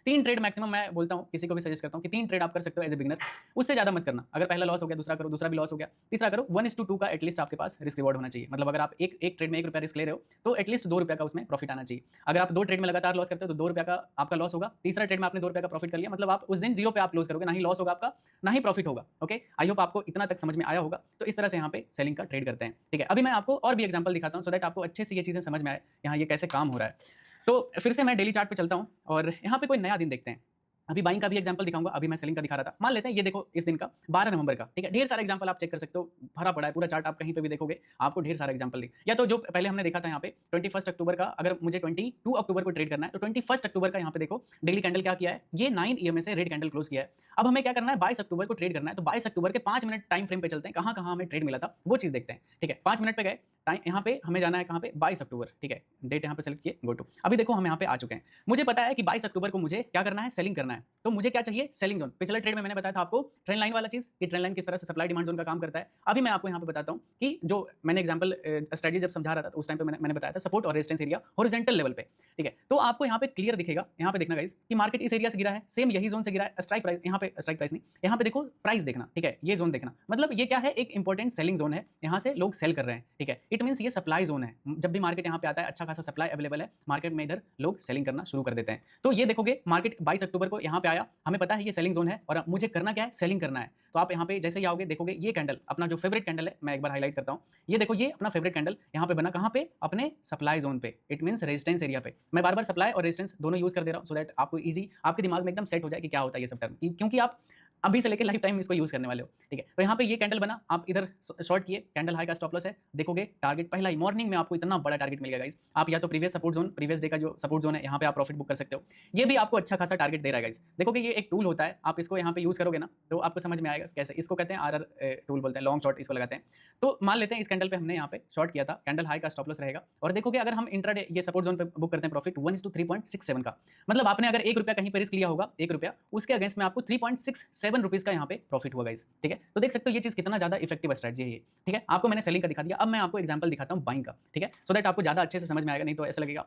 3 ट्रेड मैक्सिमम, मैं बोलता हूँ किसी को भी सजेस्ट करता हूँ कि 3 ट्रेड आप कर सकते हो एज ए बिगिनर, उससे ज्यादा मत करना। अगर पहला लॉस हो गया, दूसरा करो, दूसरा भी लॉस हो गया, तीसरा करो, 1:2 का एटलीस्ट आपके पास रिस्क रिवॉर्ड होना चाहिए। मतलब अगर आप एक ट्रेड में ₹1 रिस्क ले रहे हो, तो एटलीस्ट ₹2 का उसमें प्रॉफिट आना चाहिए। अगर आप 2 ट्रेड में लगातार लॉस करते हो, तो ₹2 का आपका लॉस होगा। तीसरा ट्रेड में आपने ₹2 का प्रॉफिट कर लिया, मतलब आप उस दिन 0 पे आप क्लोज करोगे, ना ही लॉस होगा आपका, ना ही प्रॉफिट होगा। ओके, आई होप आपको इतना तक समझ में आया होगा। तो इस तरह से यहाँ पे सेलिंग का ट्रेड करते हैं, ठीक है। अभी मैं आपको और भी एग्जांपल दिखाता हूँ, सो दैट आपको अच्छे से ये चीजें समझ में आए, यहाँ ये कैसे काम हो रहा है। तो फिर से मैं डेली चार्ट पे चलता हूँ और यहाँ पे कोई नया दिन देखते हैं। अभी बाइंग का भी एग्जांपल दिखाऊंगा, अभी मैं सेलिंग का दिखा रहा था। मान लेते हैं ये देखो इस दिन का 12 नवंबर का, ठीक है। ढेर सारा एग्जांपल आप चेक कर सकते हो, भरा पड़ा है पूरा चार्ट, आप कहीं पे भी देखोगे आपको ढेर सारा एग्जांपल दिख, या तो जो पहले हमने देखा था यहाँ पे 21 अक्टूबर का, अगर मुझे 22 अक्टूबर को ट्रेड करना है, तो 21 अक्टूबर का यहाँ पे देखो डेली कैंडल क्या किया है, ये 9 ईएमए से रेड कैंडल क्लोज किया है। अब हमें क्या करना है, 22 अक्टूबर को ट्रेड करना है, तो 22 अक्टूबर के 5 मिनट टाइम फ्रेम पे चलते हैं, कहाँ कहाँ हमें ट्रेड मिला था वो चीज देखते हैं, ठीक है। 5 मिनट पे गए, टाइम यहाँ पे हमें जाना है कहाँ पे, 22 अक्टूबर, ठीक है, डेट यहाँ पे सेलेक्ट किए, गो टू। अभी देखो हम यहाँ पे आ चुके हैं, मुझे पता है कि 22 अक्टूबर को मुझे क्या करना है, सेलिंग करना है। तो मुझे क्या चाहिए, सेलिंग जोन। पिछले ट्रेड में मैंने बताया था आपको ट्रेंड लाइन वाला चीज, कि ट्रेंड लाइन किस तरह से सप्लाई डिमांड जोन का काम करता है। अभी मैं आपको यहाँ पे बताता हूँ कि जो मैंने एग्जांपल स्ट्रेटजी जब समझा रहा था, तो उस टाइम पे मैंने बताया था सपोर्ट और रेजिस्टेंस एरिया हॉरिजॉन्टल लेवल पे, ठीक है। तो आपको यहाँ पे क्लियर दिखेगा, यहाँ पे देखना गाइस कि मार्केट इस एरिया से गिरा है, सेम यही जोन से गिरा है। स्ट्राइक प्राइस यहाँ पे, स्ट्राइक प्राइस नहीं, यहाँ पे देखो प्राइस देखना, ठीक है, ये जोन देखना, मतलब ये क्या है, एक इंपॉर्टेंट सेलिंग जोन है, यहाँ से लोग सेल कर रहे हैं, ठीक है। इट मींस ये सप्लाई जोन है, जब भी मार्केट यहाँ पे आता है अच्छा खासा सप्लाई अवेलेबल है, मार्केट में इधर लोग सेलिंग करना शुरू कर देते हैं। तो ये देखोगे मार्केट 22 अक्टूबर को यहाँ पे आया, हमें पता है ये सेलिंग जोन है और मुझे करना क्या है, सेलिंग करना है। तो आप यहाँ पे जैसे ही आओगे देखोगे ये कैंडल अपना जो फेवरेट कैंडल है, मैं एक बार हाईलाइट करता हूँ, ये देखो ये अपना फेवरेट कैंडल यहाँ पे बना, कहाँ पे, अपने सप्लाई जोन पे, इट मींस रेजिस्टेंस एरिया पे। मैं बार बार सप्लाई और रेजिस्टेंस दोनों यूज कर दे रहा हूँ, सो दैट आपको इजी, आपके दिमाग में एकदम सेट हो जाए कि क्या होता है ये सब टर्म, क्योंकि आप अभी से लेकर लाइफ टाइम इसको यूज करने वाले हो, ठीक है। तो यहाँ पे ये कैंडल बना, आप इधर शॉर्ट किए, कैंडल हाई का स्टॉप लॉस है, देखोगे टारगेट पहला ही मॉर्निंग में आपको इतना बड़ा टारगेट मिल गया गाइस। आप या तो previous support zone, previous day का जो सपोर्ट जोन है, यहाँ पे आप प्रॉफिट बुक कर सकते हो। ये भी आपको अच्छा खासा टारगेट दे रहा है गाइस। देखोगे ये एक टूल होता है, आप इसको यहाँ पे यूज करोगे ना, तो आपको समझ में आएगा कैसे। इसको कहते हैं आरआर टूल बोलते हैं, लॉन्ग शॉर्ट इसको लगाते हैं। तो मान लेते हैं इस कैंडल पे हमने यहाँ पे शॉर्ट किया था, कैंडल हाई का स्टॉप लॉस रहेगा, और देखोगे अगर हम इंट्राडे ये सपोर्ट जोन पे बुक करते हैं प्रॉफिट 1:3.67 का, मतलब आपने अगर ₹1 कहीं पे रिस्क लिया होगा, ₹1, उसके अगेंस्ट में आपको 3.67 रुपीज का यहाँ पे प्रॉफिट हुआ गाइस, ठीक है। तो देख सकते हो ये चीज कितना ज्यादा इफेक्टिव स्ट्रेटजी है ये, ठीक है। आपको मैंने सेलिंग का दिखा दिया, अब मैं आपको एग्जांपल दिखाता हूं बाइंग का, ठीक है, सो दैट आपको ज्यादा अच्छे से समझ में आएगा, नहीं तो ऐसा लगेगा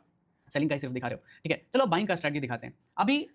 सेलिंग का ही सिर्फ दिखा रहे हो, ठीक है। चलो बाइंग का स्ट्रेटजी दिखाते हैं। अभी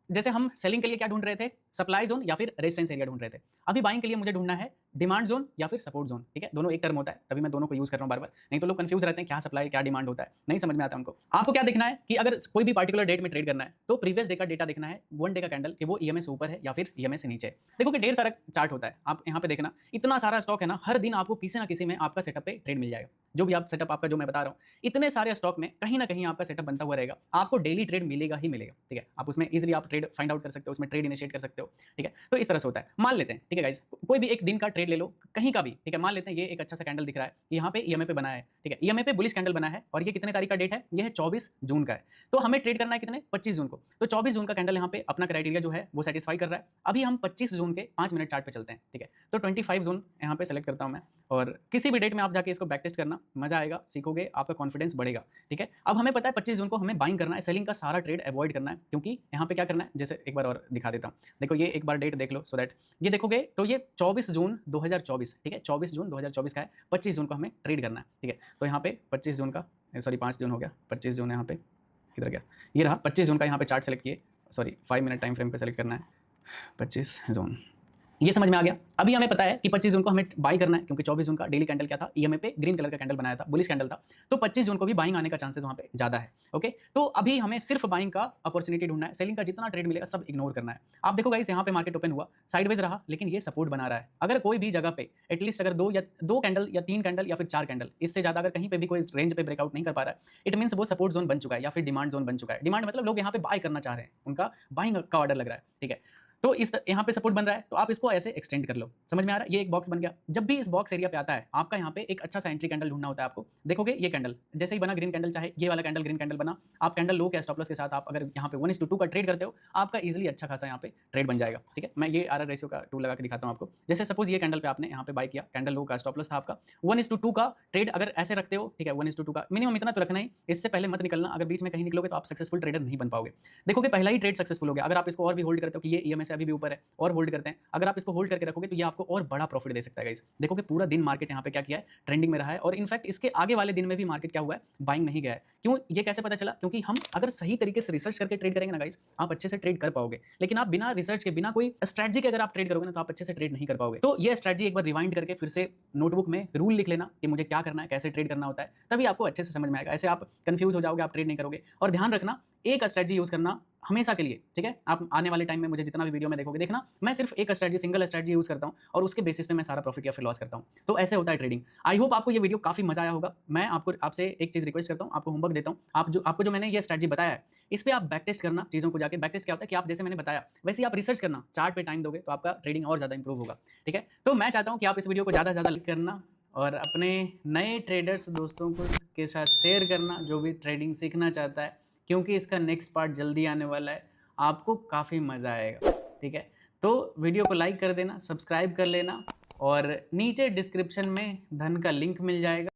जैसे हम सेलिंग के लिए क्या ढूंढ रहे थे, सप्लाई जोन या फिर रेजिस्टेंस एरिया ढूंढ रहे थे। अभी बाइंग के लिए मुझे ढूंढना है डिमांड जोन या फिर सपोर्ट जोन, ठीक है। दोनों एक टर्म होता है, तभी मैं दोनों को यूज कर रहा हूं बार बार, नहीं तो लोग कंफ्यूज रहते हैं क्या सप्लाई क्या डिमांड होता है, नहीं समझ में आता उनको। आपको क्या देखना है कि अगर कोई भी पार्टिकुलर डेट में ट्रेड करना है, तो प्रीवियस डे का डेटा देखना है, 1 डे का कैंडल, कि वो ईएमए से ऊपर है या फिर ईएमए से नीचे है। देखो कि ढेर सारा चार्ट होता है, आप यहाँ पे देखना, इतना सारा स्टॉक है ना, हर दिन आपको किसी ना किसी में आपका सेटअप पे ट्रेड मिल जाएगा। जो भी आप सेटअप आपका जो मैं बता रहा हूँ, इतने सारे स्टॉक में कहीं ना कहीं आपका सेटअप बनता हुआ रहेगा, आपको डेली ट्रेड मिलेगा ही मिलेगा, ठीक है। आप उसमें इजीली आप ट्रेड फाइंड आउट कर सकते हो, उसमें ट्रेड इनिशिएट कर सकते हो, ठीक है। तो इस तरह से होता है। मान लेते हैं, ठीक है गाइस, कोई भी एक दिन का ट्रेड ले लो, कहीं का भी, ठीक है। मान लेते हैं ये एक अच्छा सा कैंडल दिख रहा है कि यहाँ पे ईएमए पे बना है, ठीक है, ईएमए पे बुलिश कैंडल बना है, और ये कितने तारीख का डेट है, ये है 24 जून का है। तो हमें ट्रेड करना है कितने, 25 जून को। तो 24 जून का कैंडल यहाँ पे अपना क्राइटेरिया जो है वो सेटिस्फाई कर रहा है। अभी हम 25 जून के 5 मिनट चार्ट पे चलते हैं, ठीक है। तो 25 जून यहाँ पे सेलेक्ट करता हूँ मैं, और किसी भी डेट में आप जाके इसको बैक टेस्ट करना, मजा आएगा, सीखोगे, आपका कॉन्फिडेंस बढ़ेगा, ठीक है। अब हमें पता है 25 जून को हमें बाइंग करना है, सेलिंग का सारा ट्रेड अवॉइड करना है, क्योंकि यहाँ पे क्या करना है, जैसे एक बार और दिखा देता हूँ। देखो ये एक बार डेट देख लो, सो दैट ये देखोगे तो ये 24 जून 2024, ठीक है, 24 जून 2024 का है। 25 जून को हमें ट्रेड करना है, ठीक है। तो यहाँ पे 25 जून का, सॉरी 5 जून हो गया, 25 जून यहाँ पे किधर गया, ये रहा 25 जून का, यहाँ पे चार्ट सेलेक्ट किए, सॉरी 5 मिनट टाइम फ्रेम पे सेलेक्ट करना है, 25 जून, ये समझ में आ गया। अभी हमें पता है कि 25 जून को हमें बाई करना है, क्योंकि 24 जून का डेली कैंडल क्या था, ईएमए पे ग्रीन कलर का कैंडल बनाया था, बुलिश कैंडल था। तो 25 जून को भी बाइंग आने का चांसेस वहां पे ज्यादा है, ओके। तो अभी हमें सिर्फ बाइंग का अपॉर्चुनिटी ढूंढना है, सेलिंग का जितना ट्रेड मिलेगा सब इग्नोर करना है। आप देखो गाइस, यहाँ पे मार्केट ओपन हुआ, साइडवेज रहा, लेकिन ये सपोर्ट बना रहा है। अगर कोई भी जगह पे एटलीस्ट अगर दो कैंडल या 3 कैंडल या फिर 4 कैंडल, इससे ज्यादा अगर कहीं पे भी कोई रेंज पे ब्रेकआउट नहीं कर पा रहा है, इट मींस वो सपोर्ट जोन बन चुका है या फिर डिमांड जोन बन चुका है। डिमांड मतलब लोग यहाँ पे बाय करना चाह रहे हैं, उनका बाइंग का ऑर्डर लग रहा है, ठीक है। तो इस यहाँ पे सपोर्ट बन रहा है, तो आप इसको ऐसे एक्सटेंड कर लो। समझ में आ रहा है? ये एक बॉक्स बन गया। जब भी इस बॉक्स एरिया पे आता है, आपका यहाँ पे एक अच्छा-सा एंट्री कैंडल ढूँढना होता है आपको। देखोगे ये कैंडल, जैसे ही बना ग्रीन कैंडल, चाहे ये वाला कैंडल ग्रीन कैंडल बना, आप कैंडल लो के स्टॉप लॉस के साथ आप अगर यहाँ पे 1:2 का ट्रेड करते हो, आपका ईज़िली अच्छा खासा यहाँ पे ट्रेड बन जाएगा, ठीक है? मैं ये आरआर रेशियो का टूल लगा के दिखाता हूँ आपको। जैसे सपोज़ ये कैंडल पे आपने यहाँ पे बाय किया, कैंडल लो का स्टॉप लॉस था आपका, 1:2 का ट्रेड अगर ऐसे रखते हो, ठीक है? 1:2 का मिनिमम इतना तो रखना ही, इससे पहले मत निकलना। अगर बीच में कहीं निकलोगे तो आप सक्सेसफुल ट्रेडर नहीं बन पाओगे। देखोगे पहला ही ट्रेड सक्सेसफुल हो गया। अगर आप इसको और भी होल्ड करते हो कि ये ईएमए से अभी भी ऊपर है और होल्ड करते हैं, अगर आप इसको होल्ड करके रखोगे तो ये आपको और बड़ा प्रॉफिट दे सकता है गाइस। देखोगे पूरा दिन मार्केट यहाँ पे क्या किया है, ट्रेंडिंग में रहा है और इनफैक्ट इसके आगे वाले दिन में भी मार्केट क्या हुआ है, बाइंग नहीं गया है। क्यों, ये कैसे पता चला? क्योंकि हम अगर सही तरीके से रिसर्च करके ट्रेड करेंगे ना गाइस, आप अच्छे से ट्रेड कर पाओगे। लेकिन आप बिना रिसर्च के, बिना कोई स्ट्रेटजी के अगर आप ट्रेड करोगे ना, तो आप अच्छे से ट्रेड नहीं कर पाओगे। तो ये स्ट्रेटजी एक बार रिवाइंड करके फिर से नोटबुक में रूल लिख लेना कि मुझे क्या करना है, कैसे ट्रेड करना होता है, तभी आपको अच्छे से समझ में आएगा। ऐसे आप कंफ्यूज हो जाओगे, आप ट्रेड नहीं करोगे। और ध्यान रखना, एक स्ट्रेटजी यूज करना हमेशा के लिए, ठीक है? आप आने वाले टाइम में मुझे जितना भी वीडियो में देखोगे, देखना मैं सिर्फ एक स्ट्रेटजी, सिंगल स्ट्रेटजी यूज करता हूं और उसके बेसिस पे मैं सारा प्रॉफिट या फिर लॉस करता हूं। तो ऐसे होता है ट्रेडिंग। आई होप आपको ये वीडियो काफी मजा आया होगा। मैं आपको आपसे एक चीज रिक्वेस्ट करता हूं, आपको होमवर्क देता हूं। आपको जो मैंने ये स्ट्रेटजी बताया है, इस पे आप बैक टेस्ट करना चीजों को जाके। बैक टेस्ट क्या होता है कि आप जैसे मैंने बताया वैसे ही आप रिसर्च करना, चार्ट पे टाइम दोगे तो आपका ट्रेडिंग और ज्यादा इंप्रूव होगा, ठीक है? तो मैं चाहता हूं कि आप इस वीडियो को ज्यादा से ज्यादा लाइक करना और अपने नए ट्रेडर्स दोस्तों को के साथ शेयर करना, जो भी ट्रेडिंग सीखना चाहता है, क्योंकि इसका नेक्स्ट पार्ट जल्दी आने वाला है। आपको काफ़ी मज़ा आएगा, ठीक है? तो वीडियो को लाइक कर देना, सब्सक्राइब कर लेना और नीचे डिस्क्रिप्शन में धन का लिंक मिल जाएगा।